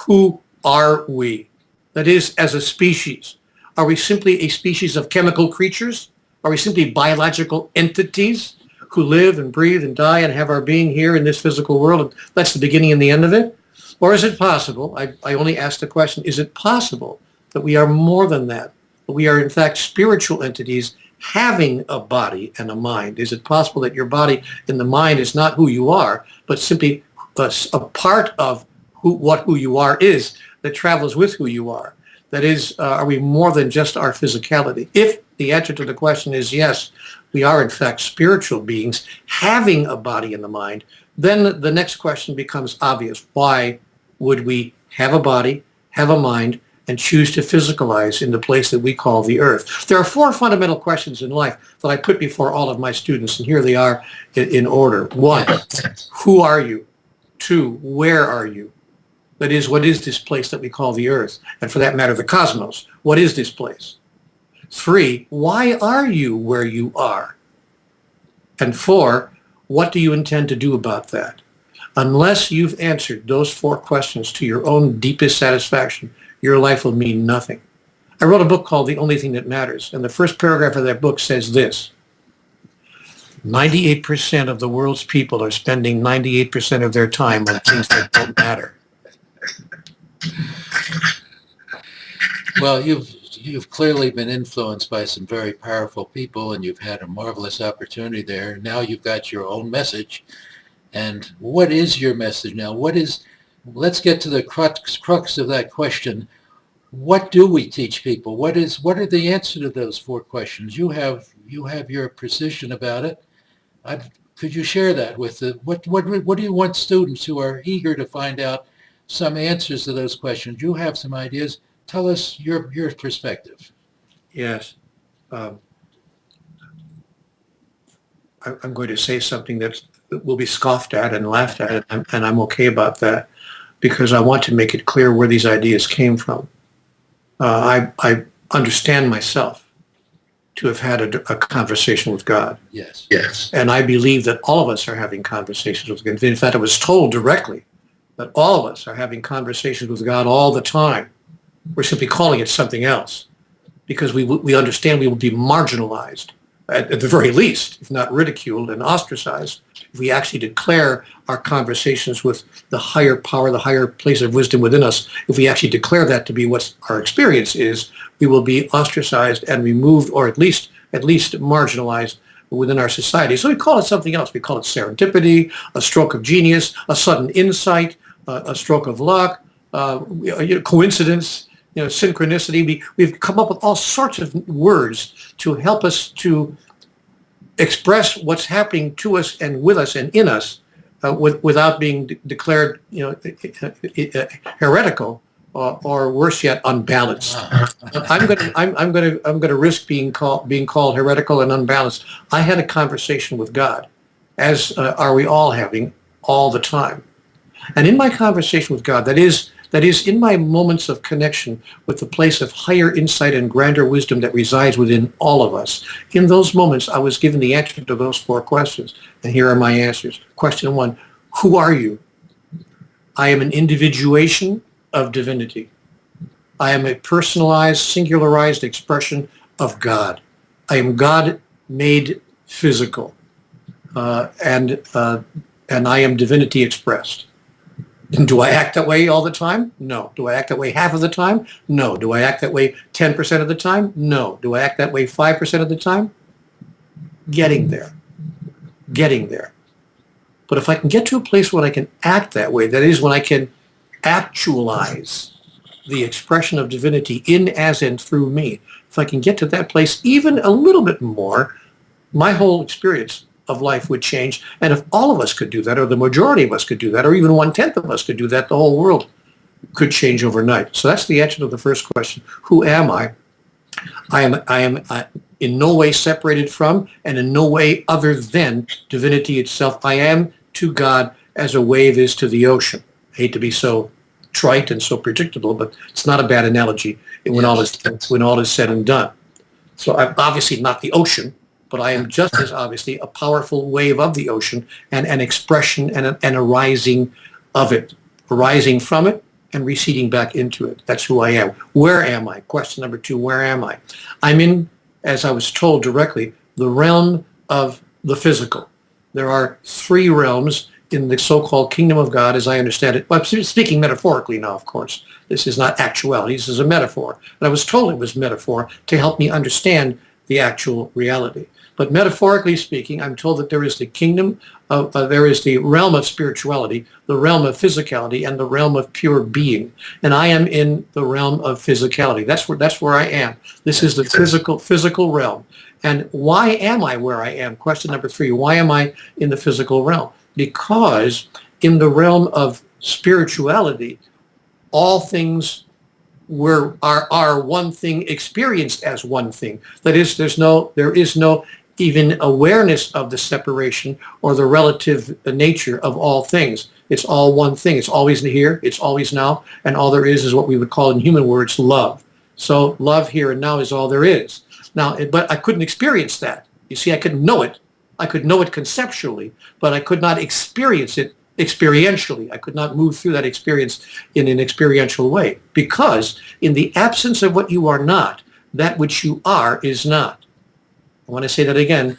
Who are we? That is, as a species. Are we simply a species of chemical creatures? Are we simply biological entities who live and breathe and die and have our being here in this physical world? And that's the beginning and the end of it? Or is it possible, I only ask the question, is it possible that we are more than that? That we are in fact spiritual entities having a body and a mind? Is it possible that your body and the mind is not who you are, but simply a part of who you are is that travels with who you are? That is, are we more than just our physicality? If the answer to the question is yes, we are in fact spiritual beings having a body and a mind, then the next question becomes obvious. Why would we have a body, have a mind, and choose to physicalize in the place that we call the earth? There are four fundamental questions in life that I put before all of my students, and here they are in order. One, who are you? Two, where are you? That is, what is this place that we call the earth? And for that matter, the cosmos. What is this place? Three, why are you where you are? And four, what do you intend to do about that? Unless you've answered those four questions to your own deepest satisfaction, your life will mean nothing. I wrote a book called The Only Thing That Matters, and the first paragraph of that book says this: 98% of the world's people are spending 98% of their time on things that don't matter. Well, you've clearly been influenced by some very powerful people, and you've had a marvelous opportunity there. Now you've got your own message. And what is your message now? Let's get to the crux of that question. What do we teach people? What are the answer to those four questions? You have your precision about it. Could you share that with what do you want students who are eager to find out some answers to those questions? You have some ideas. Tell us your perspective. Yes. I'm going to say something that will be scoffed at and laughed at, and I'm okay about that, because I want to make it clear where these ideas came from. I understand myself to have had a conversation with God. Yes. Yes. And I believe that all of us are having conversations with God. In fact, I was told directly that all of us are having conversations with God all the time. We're simply calling it something else because we understand we will be marginalized, at the very least, if not ridiculed and ostracized, if we actually declare our conversations with the higher power, the higher place of wisdom within us. If we actually declare that to be what our experience is, we will be ostracized and removed, or at least marginalized within our society. So we call it something else. We call it serendipity, a stroke of genius, a sudden insight, a stroke of luck, coincidence, synchronicity. We've come up with all sorts of words to help us to express what's happening to us and with us and in us, without being declared, heretical or worse yet, unbalanced. I'm going to risk being called heretical and unbalanced. I had a conversation with God, as are we all having all the time. And in my conversation with God, that is in my moments of connection with the place of higher insight and grander wisdom that resides within all of us, in those moments I was given the answer to those four questions. And here are my answers. Question one, who are you? I am an individuation of divinity. I am a personalized, singularized expression of God. I am God made physical, and I am divinity expressed. Do I act that way all the time? No. Do I act that way half of the time? No. Do I act that way 10% of the time? No. Do I act that way 5% of the time? Getting there. But if I can get to a place where I can act that way, that is when I can actualize the expression of divinity in, as, and through me, if I can get to that place even a little bit more, my whole experience of life would change. And if all of us could do that, or the majority of us could do that, or even 1/10 of us could do that, the whole world could change overnight. So that's the answer to the first question. Who am I? I am in no way separated from and in no way other than divinity itself. I am to God as a wave is to the ocean. I hate to be so trite and so predictable, but it's not a bad analogy when all is said and done. So I'm obviously not the ocean, but I am just as obviously a powerful wave of the ocean and an expression and a rising of it, arising from it and receding back into it. That's who I am. Where am I? Question number two, where am I? I'm in, as I was told directly, the realm of the physical. There are three realms in the so-called kingdom of God, as I understand it. Well, I'm speaking metaphorically now, of course. This is not actuality. This is a metaphor. And I was told it was metaphor to help me understand the actual reality. But metaphorically speaking, I'm told that there is the kingdom of, there is the realm of spirituality, the realm of physicality, and the realm of pure being. And I am in the realm of physicality. That's where I am. This is the physical realm. And why am I where I am? Question number 3, why am I in the physical realm? Because in the realm of spirituality, all things are one thing experienced as one thing. That is, there is no even awareness of the separation or the relative nature of all things. It's all one thing. It's always here, it's always now, and all there is what we would call in human words love. So love here and now is all there is. Now, but I couldn't experience that. You see, I could know it. I could know it conceptually, but I could not experience it experientially. I could not move through that experience in an experiential way, because in the absence of what you are not, that which you are is not. I want to say that again.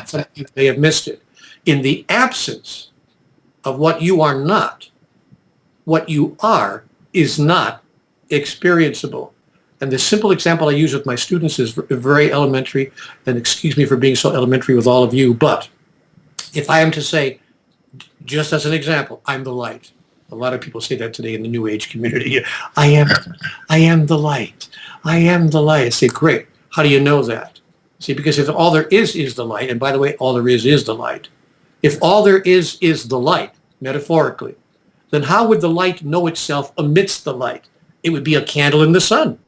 Some of you may have missed it. In the absence of what you are not, what you are is not experienceable. And the simple example I use with my students is very elementary, and excuse me for being so elementary with all of you, but if I am to say, just as an example, I'm the light. A lot of people say that today in the New Age community. I am the light. I am the light. I say, great. How do you know that? See, because if all there is the light, and by the way, all there is the light. If all there is the light, metaphorically, then how would the light know itself amidst the light? It would be a candle in the sun.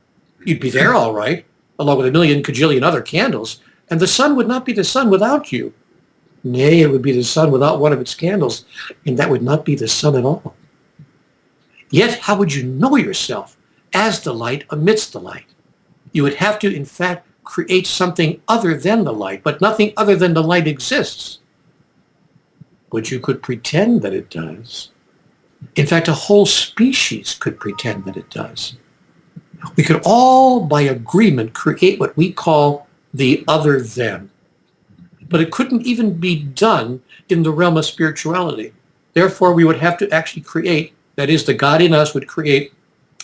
You'd be there all right, along with a million cajillion other candles, and the sun would not be the sun without you. Nay, it would be the sun without one of its candles, and that would not be the sun at all. Yet, how would you know yourself as the light amidst the light? You would have to, in fact, create something other than the light, but nothing other than the light exists. But you could pretend that it does. In fact, a whole species could pretend that it does. We could all, by agreement, create what we call the other than. But it couldn't even be done in the realm of spirituality. Therefore, we would have to actually create, that is, the God in us would create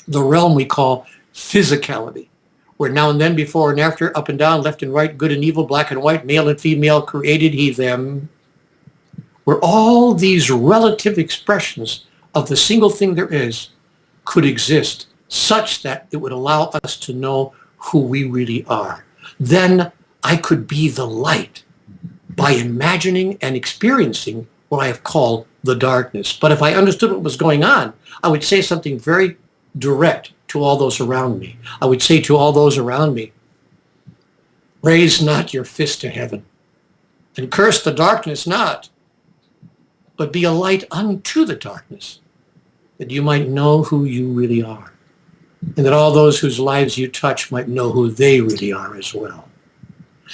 the realm we call physicality, where now and then, before and after, up and down, left and right, good and evil, black and white, male and female, created he them, where all these relative expressions of the single thing there is could exist, such that it would allow us to know who we really are. Then I could be the light by imagining and experiencing what I have called the darkness. But if I understood what was going on, I would say something very direct to all those around me. I would say to all those around me, raise not your fist to heaven, and curse the darkness not, but be a light unto the darkness, that you might know who you really are, and that all those whose lives you touch might know who they really are as well.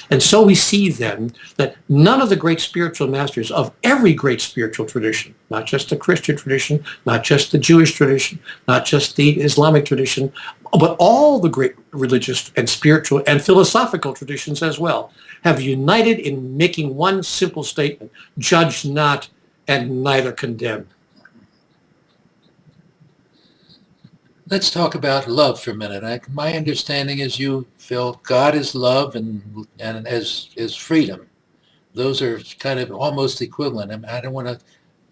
And so we see then that none of the great spiritual masters of every great spiritual tradition, not just the Christian tradition, not just the Jewish tradition, not just the Islamic tradition, but all the great religious and spiritual and philosophical traditions as well, have united in making one simple statement: judge not and neither condemn. Let's talk about love for a minute. My understanding is you feel God is love and as is freedom. Those are kind of almost equivalent. I don't want to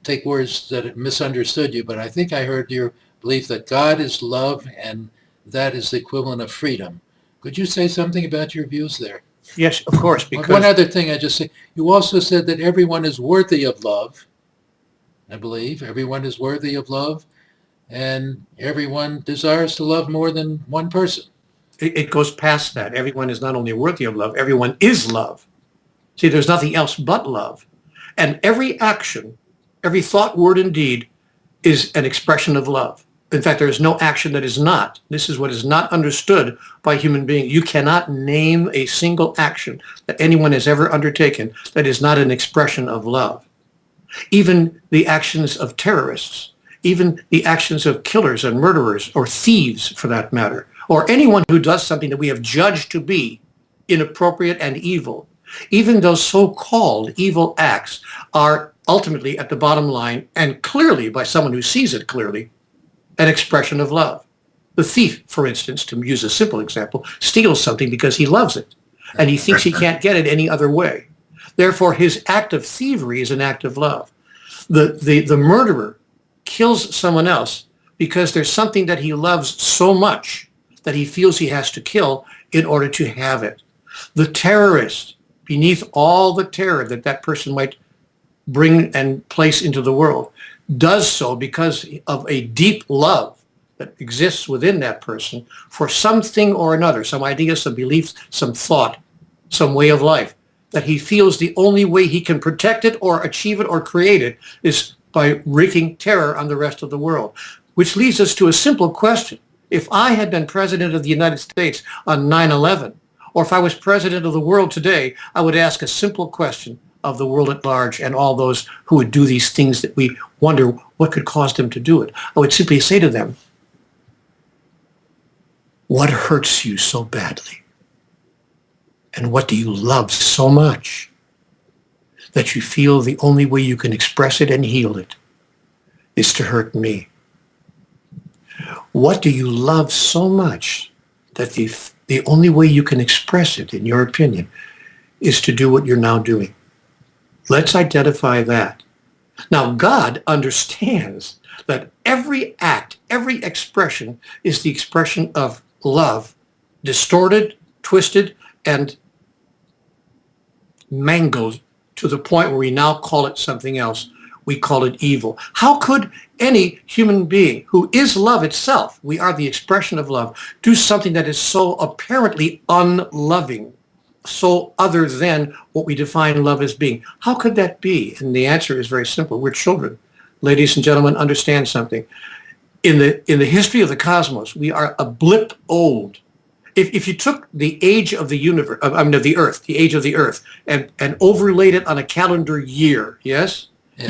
take words that misunderstood you, but I think I heard your belief that God is love and that is the equivalent of freedom. Could you say something about your views there? Yes, of course. Because one other thing I just say, you also said that everyone is worthy of love. I believe everyone is worthy of love. And everyone desires to love more than one person. it goes past that. Everyone is not only worthy of love, everyone is love. See, there's nothing else but love. And every action, every thought, word, and deed is an expression of love. In fact, there is no action that is not. This is what is not understood by human beings. You cannot name a single action that anyone has ever undertaken that is not an expression of love. Even the actions of terrorists, even the actions of killers and murderers, or thieves for that matter, or anyone who does something that we have judged to be inappropriate and evil, even those so-called evil acts are ultimately at the bottom line, and clearly, by someone who sees it clearly, an expression of love. The thief, for instance, to use a simple example, steals something because he loves it. and he thinks he can't get it any other way. Therefore, his act of thievery is an act of love. The murderer kills someone else because there's something that he loves so much that he feels he has to kill in order to have it. The terrorist, beneath all the terror that that person might bring and place into the world, does so because of a deep love that exists within that person for something or another, some idea, some beliefs, some thought, some way of life, that he feels the only way he can protect it or achieve it or create it is by wreaking terror on the rest of the world. Which leads us to a simple question. If I had been president of the United States on 9/11, or if I was president of the world today, I would ask a simple question of the world at large and all those who would do these things that we wonder what could cause them to do it. I would simply say to them, what hurts you so badly? And what do you love so much that you feel the only way you can express it and heal it is to hurt me? What do you love so much that the only way you can express it, in your opinion, is to do what you're now doing? Let's identify that. Now, God understands that every act, every expression is the expression of love, distorted, twisted, and mangled to the point where we now call it something else. We call it evil. How could any human being who is love itself, we are the expression of love, do something that is so apparently unloving, so other than what we define love as being? How could that be? And the answer is very simple. We're children. Ladies and gentlemen, understand something. In the history of the cosmos, we are a blip old. If you took the age of the universe, of the Earth, the age of the Earth, and overlaid it on a calendar year, yes? Yeah.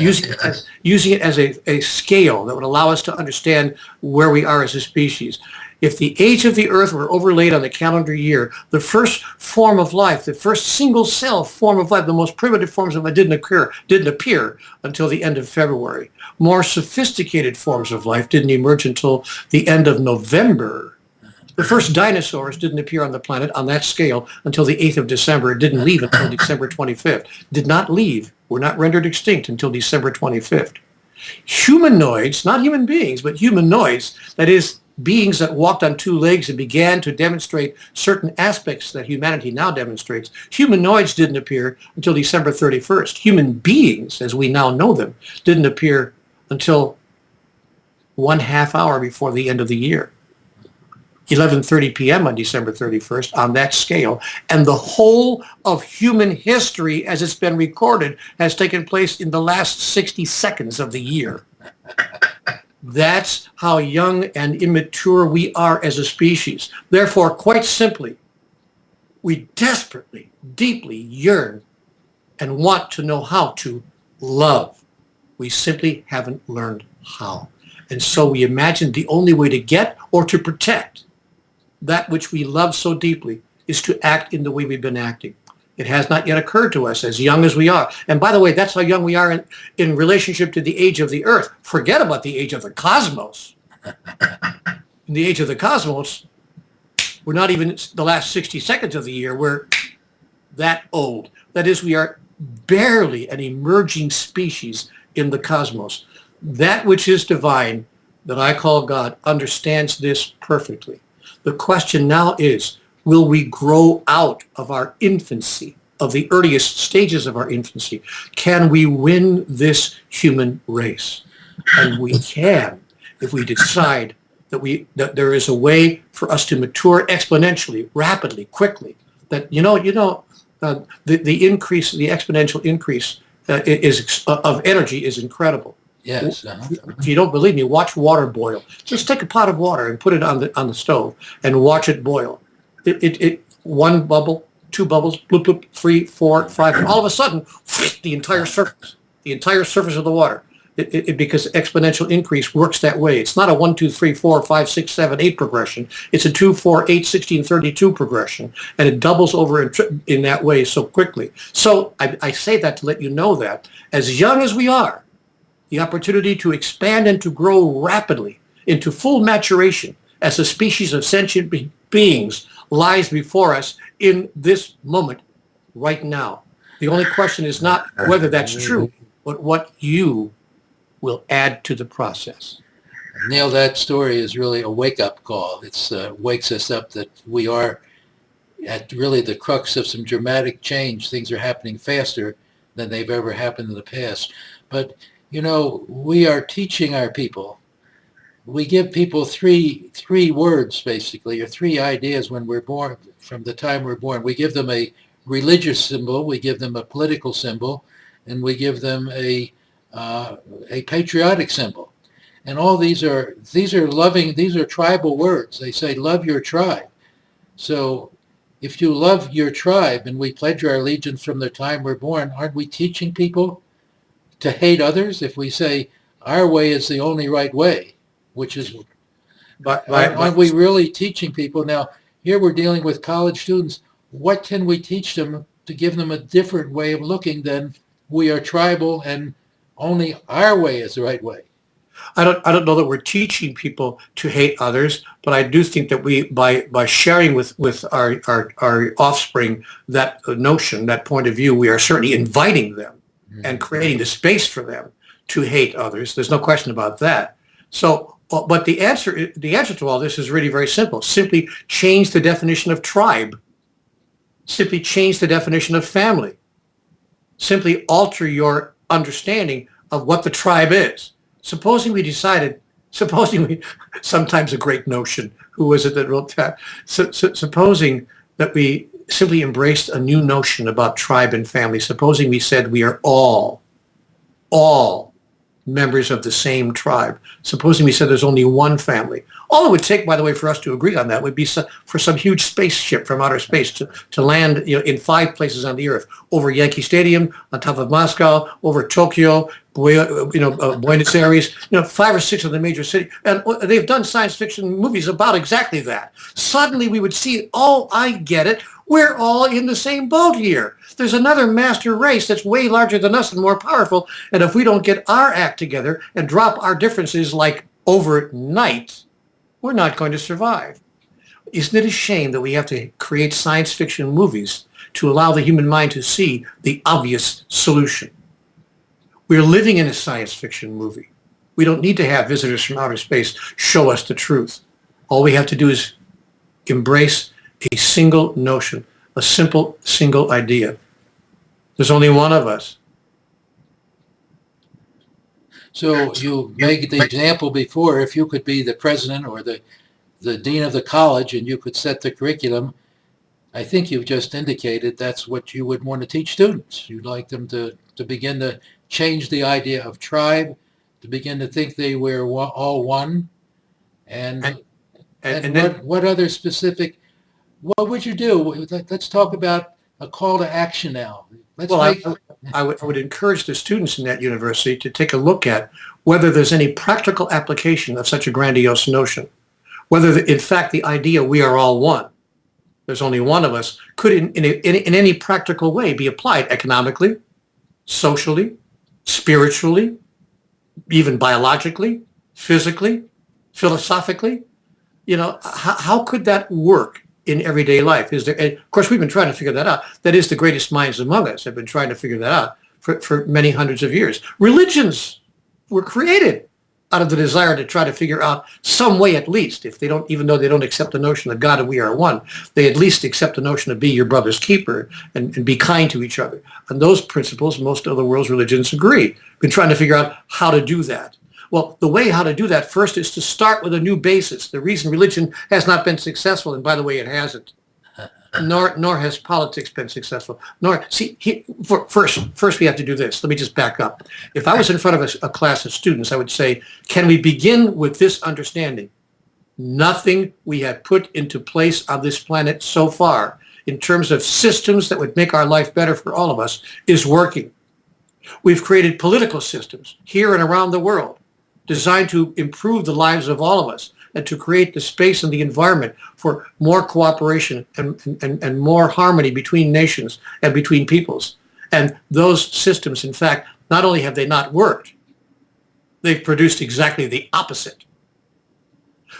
Using it as a scale that would allow us to understand where we are as a species. If the age of the Earth were overlaid on the calendar year, the first form of life, the first single cell form of life, the most primitive forms of it didn't appear until the end of February. More sophisticated forms of life didn't emerge until the end of November. The first dinosaurs didn't appear on the planet on that scale until the 8th of December. It didn't leave until December 25th. Did not leave. Were not rendered extinct until December 25th. Humanoids, not human beings, but humanoids, that is, beings that walked on two legs and began to demonstrate certain aspects that humanity now demonstrates, humanoids didn't appear until December 31st. Human beings, as we now know them, didn't appear until 1/2 hour before the end of the year. 11:30 p.m. on December 31st on that scale. And the whole of human history as it's been recorded has taken place in the last 60 seconds of the year. That's how young and immature we are as a species. Therefore, quite simply, we desperately, deeply yearn and want to know how to love. We simply haven't learned how. And so we imagine the only way to get or to protect that which we love so deeply is to act in the way we've been acting. It has not yet occurred to us, as young as we are. And by the way, that's how young we are in relationship to the age of the Earth. Forget about the age of the cosmos. In the age of the cosmos, we're not even the last 60 seconds of the year. We're that old. That is, we are barely an emerging species in the cosmos. That which is divine, that I call God, understands this perfectly. The question now is, will we grow out of our infancy, of the earliest stages of our infancy? Can we win this human race? And we can, if we decide that there is a way for us to mature exponentially, rapidly, quickly. That the increase, the exponential increase of energy is incredible. Yes. If you don't believe me, watch water boil. Just take a pot of water and put it on the stove and watch it boil. It one bubble, two bubbles, bloop, bloop, 3, 4, 5, and all of a sudden, the entire surface of the water. Because exponential increase works that way. It's not a 1, 2, 3, 4, 5, 6, 7, 8 progression. It's a 2, 4, 8, 16, 32 progression, and it doubles over in that way so quickly. So I say that to let you know that as young as we are, the opportunity to expand and to grow rapidly into full maturation as a species of sentient beings lies before us in this moment, right now. The only question is not whether that's true, but what you will add to the process. Neil, that story is really a wake-up call. It wakes us up that we are at really the crux of some dramatic change. Things are happening faster than they've ever happened in the past. But, we are teaching our people. We give people three words, basically, or three ideas when we're born, from the time we're born. We give them a religious symbol, we give them a political symbol, and we give them a patriotic symbol. And all these are loving, these are tribal words. They say, love your tribe. So if you love your tribe, and we pledge our allegiance from the time we're born, aren't we teaching people to hate others? If we say our way is the only right way, which is, aren't we really teaching people? Now, here we're dealing with college students. What can we teach them to give them a different way of looking than we are tribal and only our way is the right way? I don't know that we're teaching people to hate others, but I do think that we, by sharing with our offspring that notion, that point of view, we are certainly inviting them and creating the space for them to hate others. There's no question about that. So, but the answer to all this is really very simple. Simply change the definition of tribe. Simply change the definition of family. Simply alter your understanding of what the tribe is. Supposing we, sometimes a great notion, who was it that wrote that? Supposing that we simply embraced a new notion about tribe and family. Supposing we said we are all members of the same tribe. Supposing we said there's only one family. All it would take, by the way, for us to agree on that would be for some huge spaceship from outer space to land in 5 places on the Earth, over Yankee Stadium, on top of Moscow, over Tokyo, Buenos Aires, 5 or 6 of the major cities. And they've done science fiction movies about exactly that. Suddenly we would see, oh, I get it. We're all in the same boat here. There's another master race that's way larger than us and more powerful. And if we don't get our act together and drop our differences like overnight, we're not going to survive. Isn't it a shame that we have to create science fiction movies to allow the human mind to see the obvious solution? We're living in a science fiction movie. We don't need to have visitors from outer space show us the truth. All we have to do is embrace a single notion, a simple, single idea. There's only one of us. So you made the example before, if you could be the president or the dean of the college and you could set the curriculum, I think you've just indicated that's what you would want to teach students. You'd like them to begin to change the idea of tribe, to begin to think they were all one. And then, what other specific, what would you do? Let's talk about a call to action now. I would encourage the students in that university to take a look at whether there's any practical application of such a grandiose notion. Whether, in fact, the idea we are all one, there's only one of us, could in any practical way be applied economically, socially, spiritually, even biologically, physically, philosophically. How could that work in everyday life? Of course, we've been trying to figure that out. That is, the greatest minds among us have been trying to figure that out for many hundreds of years. Religions were created out of the desire to try to figure out some way, at least, if they don't, even though they don't accept the notion of God and we are one, they at least accept the notion of be your brother's keeper and be kind to each other. And those principles, most of the world's religions agree. Been trying to figure out how to do that. Well, the way how to do that first is to start with a new basis. The reason religion has not been successful, and by the way, it hasn't, nor has politics been successful. First we have to do this. Let me just back up. If I was in front of a class of students, I would say, can we begin with this understanding? Nothing we have put into place on this planet so far in terms of systems that would make our life better for all of us is working. We've created political systems here and around the world designed to improve the lives of all of us and to create the space and the environment for more cooperation and more harmony between nations and between peoples. And those systems, in fact, not only have they not worked, they've produced exactly the opposite.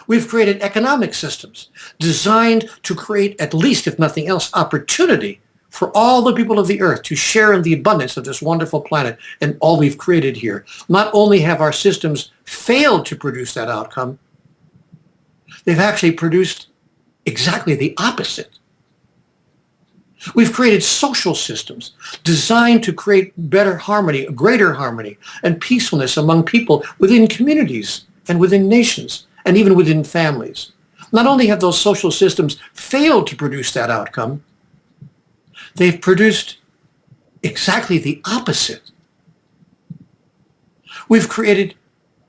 We've created economic systems designed to create, at least if nothing else, opportunity for all the people of the earth to share in the abundance of this wonderful planet and all we've created here. Not only have our systems failed to produce that outcome, they've actually produced exactly the opposite. We've created social systems designed to create better harmony, greater harmony, and peacefulness among people within communities and within nations and even within families. Not only have those social systems failed to produce that outcome, they've produced exactly the opposite. We've created,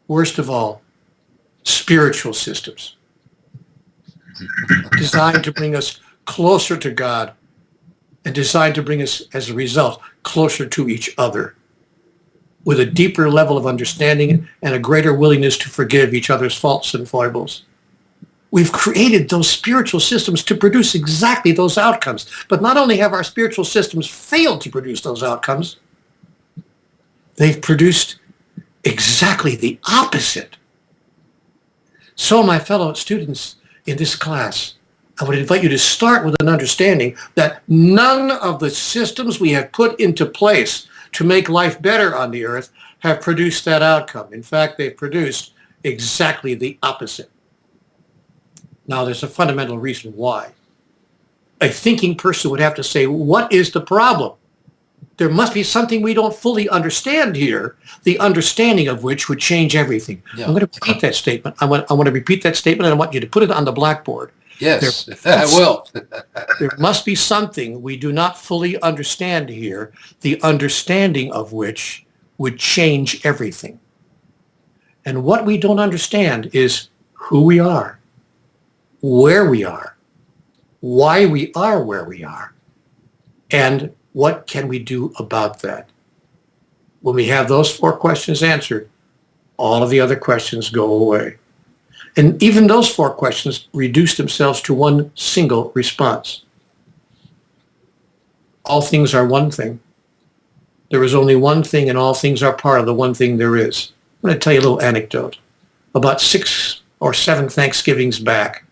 worst of all, spiritual systems designed to bring us closer to God and designed to bring us, as a result, closer to each other with a deeper level of understanding and a greater willingness to forgive each other's faults and foibles. We've created those spiritual systems to produce exactly those outcomes. But not only have our spiritual systems failed to produce those outcomes, they've produced exactly the opposite. So, my fellow students in this class, I would invite you to start with an understanding that none of the systems we have put into place to make life better on the earth have produced that outcome. In fact, they've produced exactly the opposite. Now, there's a fundamental reason why. A thinking person would have to say, what is the problem? There must be something we don't fully understand here, the understanding of which would change everything. Yeah. I'm going to repeat that statement. I want to repeat that statement, and I want you to put it on the blackboard. Yes, I will. There must be something we do not fully understand here, the understanding of which would change everything. And what we don't understand is who we are, where we are, why we are where we are, and what can we do about that? When we have those 4 questions answered, all of the other questions go away. And even those 4 questions reduce themselves to one single response. All things are one thing. There is only one thing, and all things are part of the one thing there is. I'm going to tell you a little anecdote. About 6 or 7 Thanksgivings back,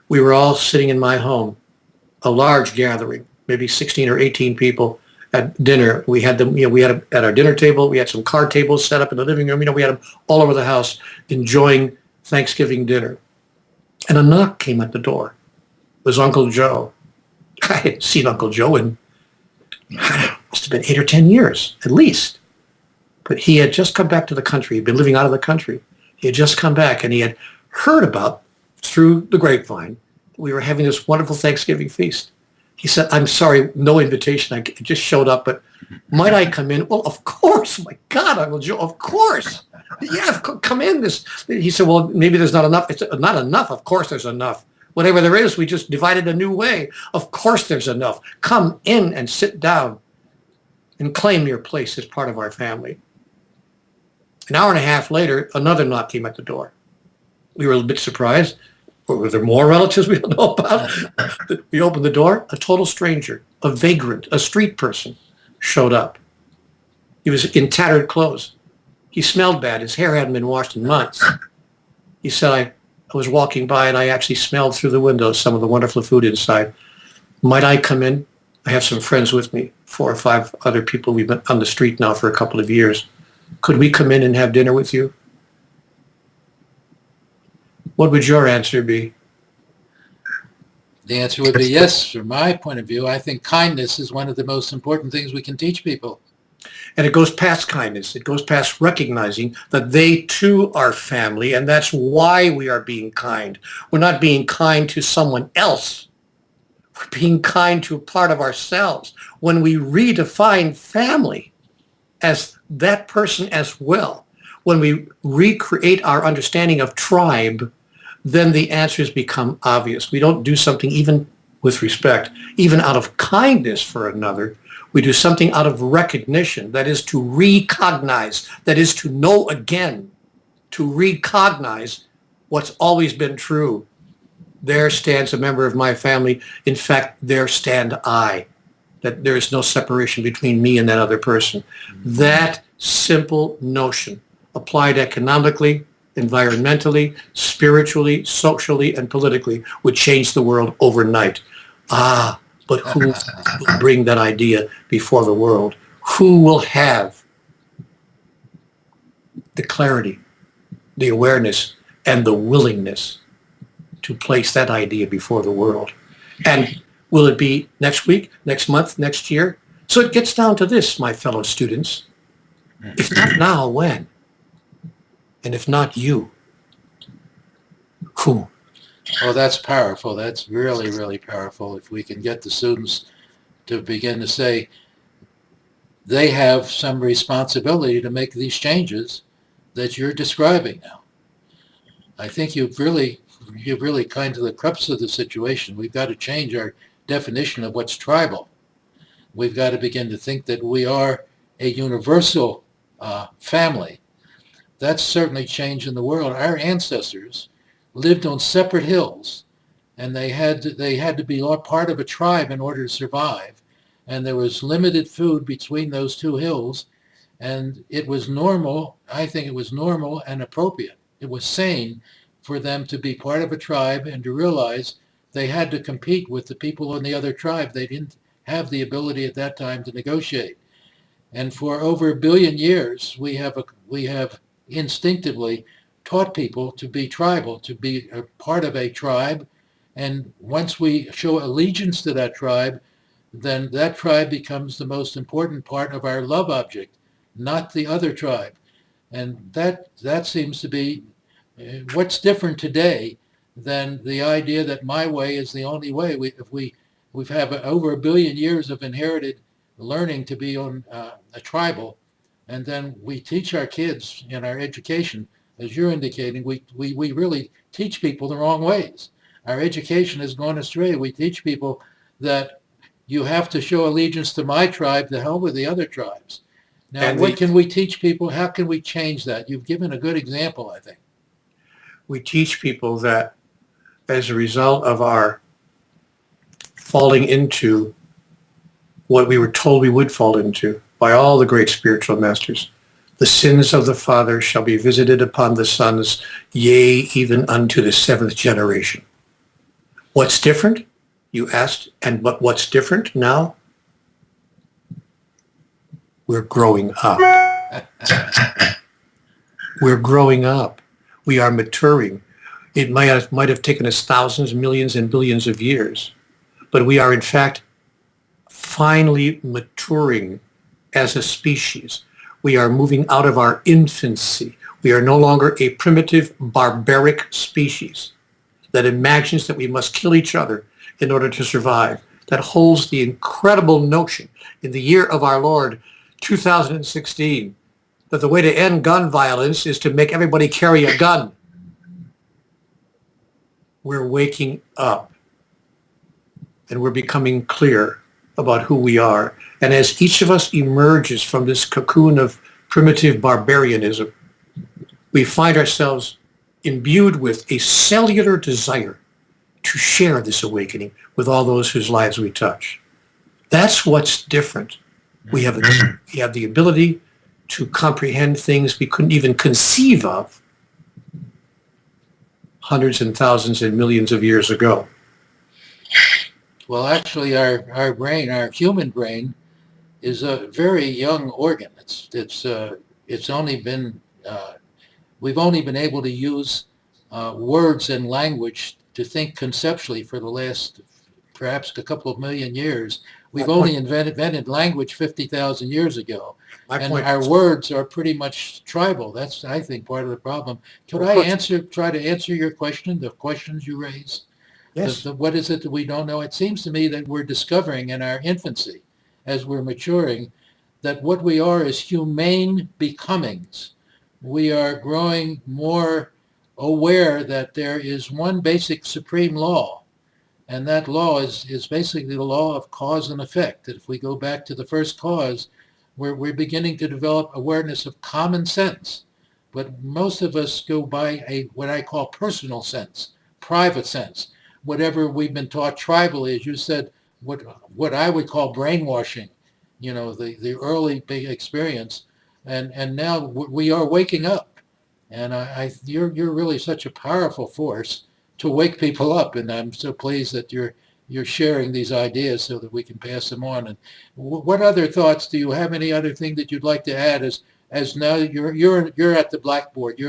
we were all sitting in my home, a large gathering, maybe 16 or 18 people at dinner. We had them, we had at our dinner table, we had some card tables set up in the living room. We had them all over the house enjoying Thanksgiving dinner. And a knock came at the door. It was Uncle Joe. I hadn't seen Uncle Joe in, must have been 8 or 10 years, at least. But he had just come back to the country. He'd been living out of the country. He had just come back, and he had heard about, through the grapevine, we were having this wonderful Thanksgiving feast. He said, I'm sorry, no invitation. I just showed up, but might I come in? Well, of course. My God, Uncle Joe, of course. Yeah, come in. He said, well, maybe there's not enough. It's not enough. Of course there's enough. Whatever there is, we just divided a new way. Of course there's enough. Come in and sit down and claim your place as part of our family. An hour and a half later, another knock came at the door. We were a bit surprised. Were there more relatives we don't know about? We opened the door. A total stranger, a vagrant, a street person showed up. He was in tattered clothes. He smelled bad. His hair hadn't been washed in months. He said, I was walking by and I actually smelled through the window some of the wonderful food inside. Might I come in? I have some friends with me, 4 or 5 other people. We've been on the street now for a couple of years. Could we come in and have dinner with you? What would your answer be? The answer would be yes. From my point of view, I think kindness is one of the most important things we can teach people. And it goes past kindness. It goes past recognizing that they too are family, and that's why we are being kind. We're not being kind to someone else. We're being kind to a part of ourselves. When we redefine family as that person as well, when we recreate our understanding of tribe, then the answers become obvious. We don't do something even with respect, even out of kindness for another. We do something out of recognition, that is to recognize, that is to know again, to recognize what's always been true. There stands a member of my family. In fact, there stand I, that there is no separation between me and that other person. That simple notion, applied economically, environmentally, spiritually, socially, and politically, would change the world overnight. Ah, but who will bring that idea before the world? Who will have the clarity, the awareness, and the willingness to place that idea before the world? And will it be next week, next month, next year? So it gets down to this, my fellow students. If not now, when? And if not you, who? Well, that's powerful. That's really, really powerful. If we can get the students to begin to say they have some responsibility to make these changes that you're describing now. I think you've really kind of the crux of the situation. We've got to change our definition of what's tribal. We've got to begin to think that we are a universal family. That's certainly changing the world. Our ancestors lived on separate hills, and they had to be all part of a tribe in order to survive. And there was limited food between those two hills, and it was normal. I think it was normal and appropriate. It was sane for them to be part of a tribe and to realize they had to compete with the people in the other tribe. They didn't have the ability at that time to negotiate. And for over 1 billion years, we have instinctively taught people to be tribal, to be a part of a tribe. And once we show allegiance to that tribe, then that tribe becomes the most important part of our love object, not the other tribe. And that seems to be what's different today than the idea that my way is the only way. We've had over 1 billion years of inherited learning to be on a tribal, and then we teach our kids in our education, as you're indicating, we really teach people the wrong ways. Our education has gone astray. We teach people that you have to show allegiance to my tribe, the hell with the other tribes. Now, And what can we teach people? How can we change that? You've given a good example, I think. We teach people that as a result of our falling into what we were told we would fall into by all the great spiritual masters, the sins of the father shall be visited upon the sons, yea, even unto the 7th generation. What's different? You asked, and what's different now? We're growing up. We're growing up. We are maturing. It might have taken us thousands, millions, and billions of years, but we are in fact finally maturing as a species. We are moving out of our infancy. We are no longer a primitive, barbaric species that imagines that we must kill each other in order to survive, that holds the incredible notion in the year of our Lord, 2016, that the way to end gun violence is to make everybody carry a gun. We're waking up, and we're becoming clear about who we are. And as each of us emerges from this cocoon of primitive barbarianism, we find ourselves imbued with a cellular desire to share this awakening with all those whose lives we touch. That's what's different. We have the ability to comprehend things we couldn't even conceive of hundreds and thousands and millions of years ago. Well, actually, our brain, our human brain, is a very young organ. It's only been we've only been able to use words and language to think conceptually for the last perhaps a couple of million years. We've only invented language 50,000 years ago. And our words are pretty much tribal. That's, I think, part of the problem. Could I try to answer your question, the questions you raised? Yes. What is it that we don't know? It seems to me that we're discovering in our infancy, as we're maturing, that what we are is humane becomings. We are growing more aware that there is one basic supreme law, and that law is basically the law of cause and effect. That if we go back to the first cause, we're beginning to develop awareness of common sense. But most of us go by what I call personal sense, private sense, whatever we've been taught tribally, as you said, what I would call brainwashing, the early big experience. And now we are waking up. And you're really such a powerful force to wake people up. And I'm so pleased that you're sharing these ideas so that we can pass them on. And what other thoughts do you have? Any other thing that you'd like to add as now you're at the blackboard?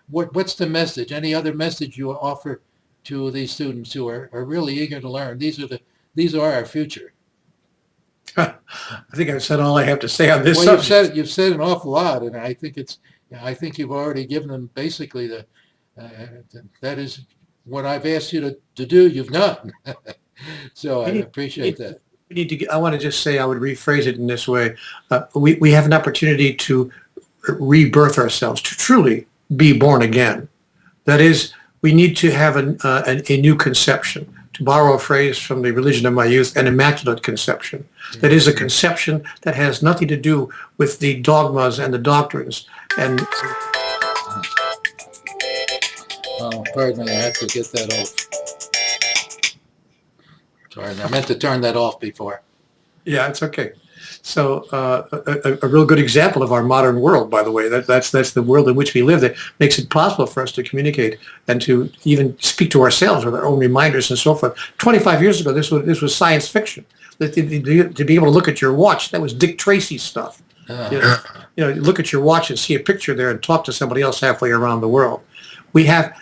What's the message? Any other message you offer to these students who are really eager to learn? These are our future. I think I've said all I have to say on this Well, subject. you've said an awful lot, and I think you've already given them basically that is what I've asked you to do. You've done. So I appreciate that. We need to I want to just say, I would rephrase it in this way. We have an opportunity to rebirth ourselves, to truly be born again. That is, we need to have a new conception. To borrow a phrase from the religion of my youth, an immaculate conception. That is a conception that has nothing to do with the dogmas and the doctrines. And Oh, pardon me, I have to get that off. Sorry, I meant to turn that off before. yeah, it's okay. So a real good example of our modern world, by the way, that's the world in which we live, that makes it possible for us to communicate and to even speak to ourselves with our own reminders and so forth. 25 years ago, this was science fiction. To be able to look at your watch, that was Dick Tracy stuff. You know, look at your watch and see a picture there and talk to somebody else halfway around the world. We have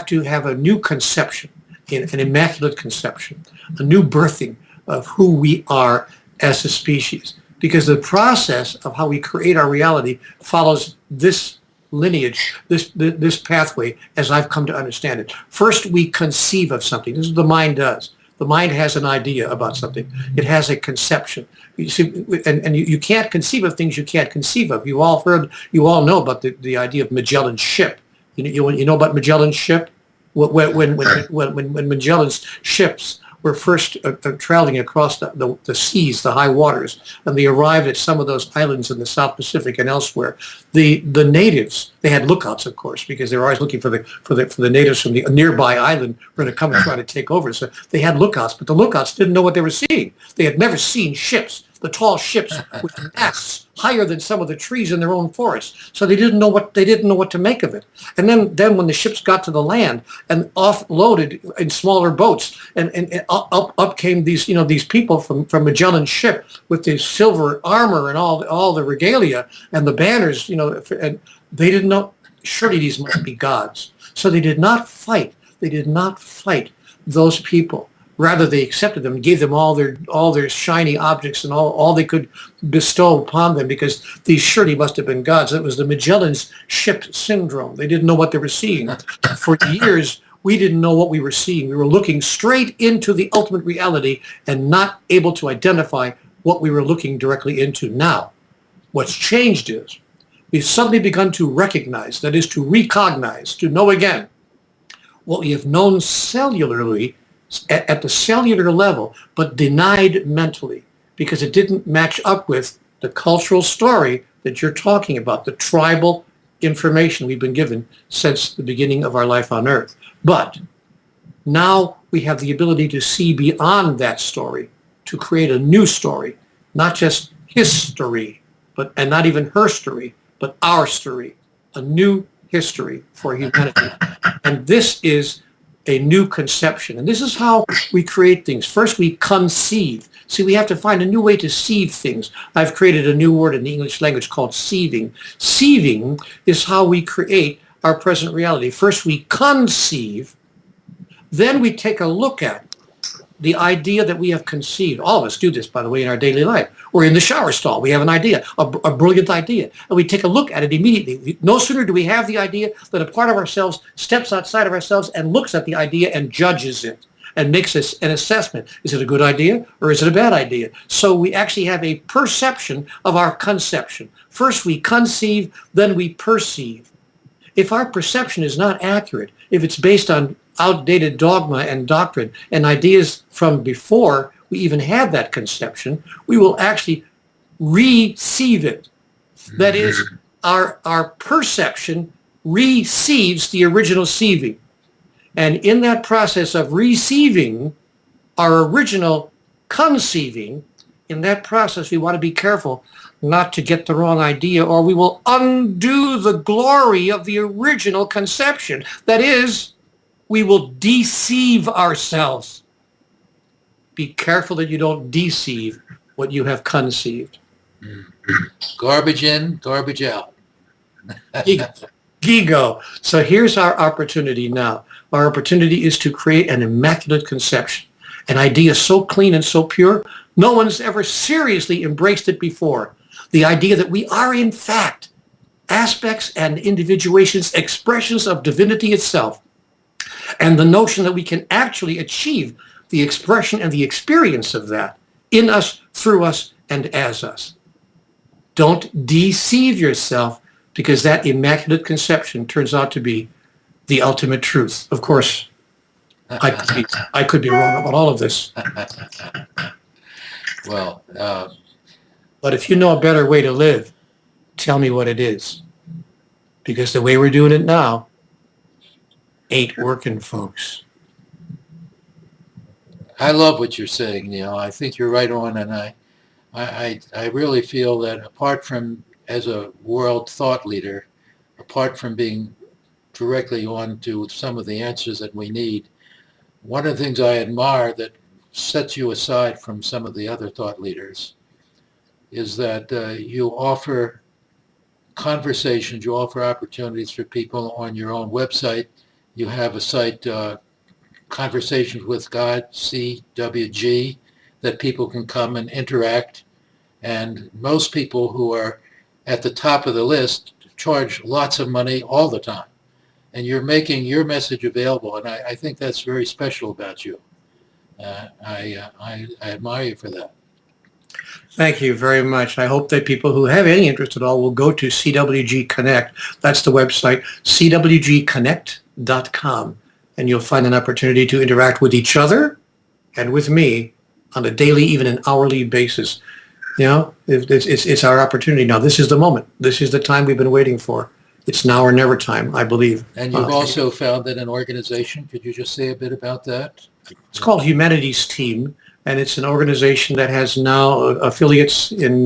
to have a new conception, an immaculate conception, a new birthing of who we are as a species, because the process of how we create our reality follows this lineage, this pathway, as I've come to understand it. First, we conceive of something. This is what the mind does. The mind has an idea about something. It has a conception. You see, and you can't conceive of things you can't conceive of. You all know about the idea of Magellan's ship. You know about Magellan's ship? When Magellan's ships were first traveling across the seas, the high waters, and they arrived at some of those islands in the South Pacific and elsewhere. The natives, they had lookouts, of course, because they were always looking for the natives from the nearby island who were going to come and try to take over. So they had lookouts, but the lookouts didn't know what they were seeing. They had never seen ships, the tall ships with masts higher than some of the trees in their own forests. So they didn't know what to make of it. And then when the ships got to the land and offloaded in smaller boats, and up came these people from Magellan's ship with the silver armor and all the regalia and the banners, and they didn't know, surely these must be gods. So they did not fight. They did not fight those people. Rather, they accepted them, gave them all their shiny objects and all they could bestow upon them, because these surely must have been gods. It was the Magellan's ship syndrome. They didn't know what they were seeing. For years, we didn't know what we were seeing. We were looking straight into the ultimate reality and not able to identify what we were looking directly into. Now, what's changed is we've suddenly begun to recognize, that is to recognize, to know again, what we have known cellularly at the cellular level, but denied mentally, because it didn't match up with the cultural story that you're talking about, the tribal information we've been given since the beginning of our life on Earth. But now we have the ability to see beyond that story, to create a new story, not just history, and not even her story, but our story, a new history for humanity. And this is a new conception. And this is how we create things. First, we conceive. See, we have to find a new way to sieve things. I've created a new word in the English language called sieving. Sieving is how we create our present reality. First, we conceive. Then we take a look at the idea that we have conceived. All of us do this, by the way, in our daily life. We're in the shower stall. We have an idea, a brilliant idea, and we take a look at it immediately. No sooner do we have the idea than a part of ourselves steps outside of ourselves and looks at the idea and judges it and makes us an assessment. Is it a good idea or is it a bad idea? So we actually have a perception of our conception. First we conceive, then we perceive. If our perception is not accurate, if it's based on outdated dogma and doctrine and ideas from before we even had that conception, we will actually receive it. That is, our perception receives the original sieving. And in that process of receiving our original conceiving, in that process we want to be careful not to get the wrong idea, or we will undo the glory of the original conception. That is, we will deceive ourselves. Be careful that you don't deceive what you have conceived. Garbage in, garbage out. Gigo. So here's our opportunity now. Our opportunity is to create an immaculate conception, an idea so clean and so pure, no one's ever seriously embraced it before. The idea that we are, in fact, aspects and individuations, expressions of divinity itself, and the notion that we can actually achieve the expression and the experience of that in us, through us, and as us. Don't deceive yourself, because that immaculate conception turns out to be the ultimate truth. Of course, I could be wrong about all of this. Well, But if you know a better way to live, tell me what it is. Because the way we're doing it now ain't working, folks. I love what you're saying, Neale. I think you're right on, and I really feel that apart from, as a world thought leader, apart from being directly on to some of the answers that we need, one of the things I admire that sets you aside from some of the other thought leaders is that you offer conversations, you offer opportunities for people on your own website. You have a site, Conversations with God, CWG, that people can come and interact. And most people who are at the top of the list charge lots of money all the time. And you're making your message available, and I think that's very special about you. I admire you for that. Thank you very much. I hope that people who have any interest at all will go to CWG Connect. That's the website, cwgconnect.com. And you'll find an opportunity to interact with each other and with me on a daily, even an hourly basis. You know, it's our opportunity now. This is the moment. This is the time we've been waiting for. It's now or never time, I believe. And you've also founded an organization. Could you just say a bit about that? It's called Humanities Team, and it's an organization that has now affiliates in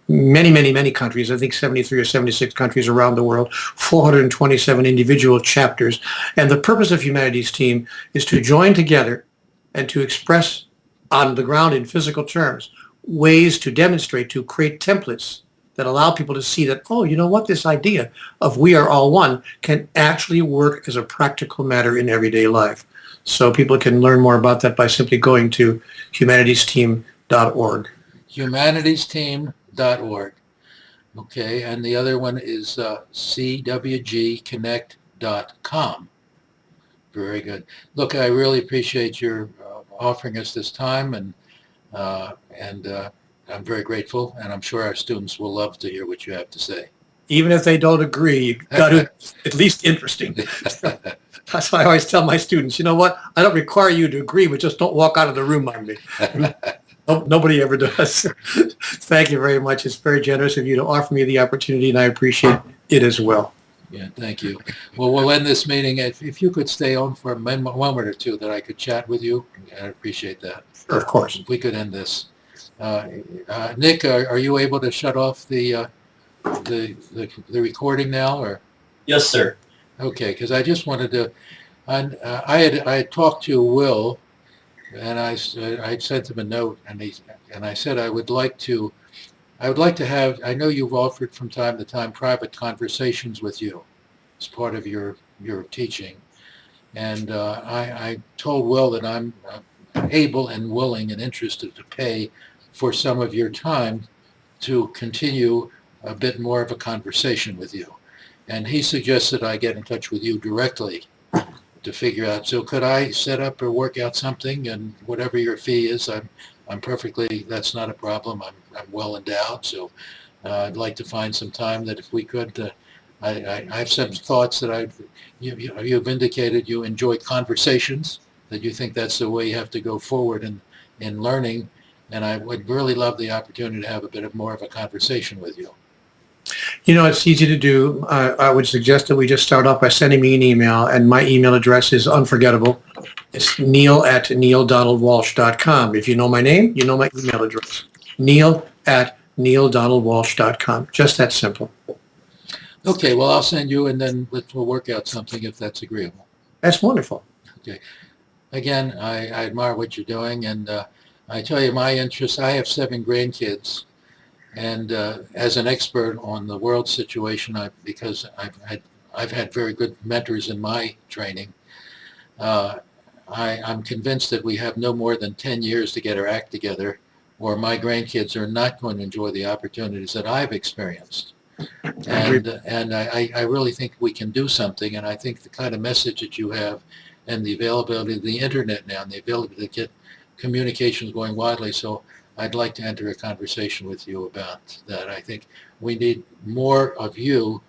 many countries. I think 73 or 76 countries around the world, 427 individual chapters. And the purpose of Humanities Team is to join together and to express on the ground in physical terms ways to demonstrate, to create templates that allow people to see that, oh, you know what, this idea of we are all one can actually work as a practical matter in everyday life. So people can learn more about that by simply going to humanitiesteam.org. Humanitiesteam.org. Okay, and the other one is cwgconnect.com. Very good. Look, I really appreciate your offering us this time, and I'm very grateful, and I'm sure our students will love to hear what you have to say. Even if they don't agree, you got to at least interesting. That's why I always tell my students, you know what? I don't require you to agree, but just don't walk out of the room on me. Nobody ever does. Thank you very much. It's very generous of you to offer me the opportunity, and I appreciate it as well. Yeah, thank you. Well, we'll end this meeting. If you could stay on for a moment or two that I could chat with you, I'd appreciate that. Of course. If we could end this. Nick, are you able to shut off the recording now, or? Yes, sir. Okay, because I just wanted to. I had talked to Will, and I sent him a note, and I said I would like to have. I know you've offered from time to time private conversations with you as part of your teaching, and I told Will that I'm able and willing and interested to pay for some of your time to continue a bit more of a conversation with you. And he suggested I get in touch with you directly to figure out. So could I set up or work out something, and whatever your fee is, I'm perfectly, that's not a problem. I'm well endowed. So I'd like to find some time that if we could, I have some thoughts that you've indicated you enjoy conversations, that you think that's the way you have to go forward in learning. And I would really love the opportunity to have a bit more of a conversation with you. You know, it's easy to do. I would suggest that we just start off by sending me an email, and my email address is unforgettable. It's Neale@neale.walsch.com. If you know my name, you know my email address. Neale at neildonaldwalsh.com. Just that simple. Okay, well, I'll send you, and then we'll work out something if that's agreeable. That's wonderful. Again, I admire what you're doing, and I tell you my interest. I have 7 grandkids, and as an expert on the world situation, because I've had very good mentors in my training, I'm convinced that we have no more than 10 years to get our act together, or my grandkids are not going to enjoy the opportunities that I've experienced. And I really think we can do something, and I think the kind of message that you have and the availability of the internet now and the ability to get communications going widely. So I'd like to enter a conversation with you about that. I think we need more of you,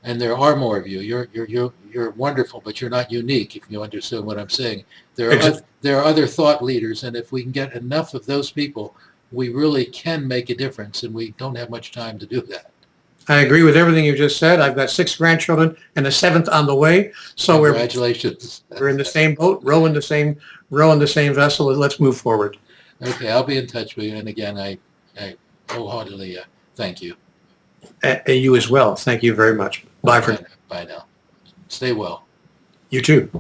and there are more of you. You're wonderful, but you're not unique, if you understand what I'm saying. There are other thought leaders, and if we can get enough of those people, we really can make a difference, and we don't have much time to do that. I agree with everything you just said. I've got 6 grandchildren and a 7th on the way. So Congratulations. we're in the same boat, rowing the same vessel. Let's move forward. Okay, I'll be in touch with you. And again, I wholeheartedly thank you. You as well. Thank you very much. Bye for now. Bye now. Stay well. You too.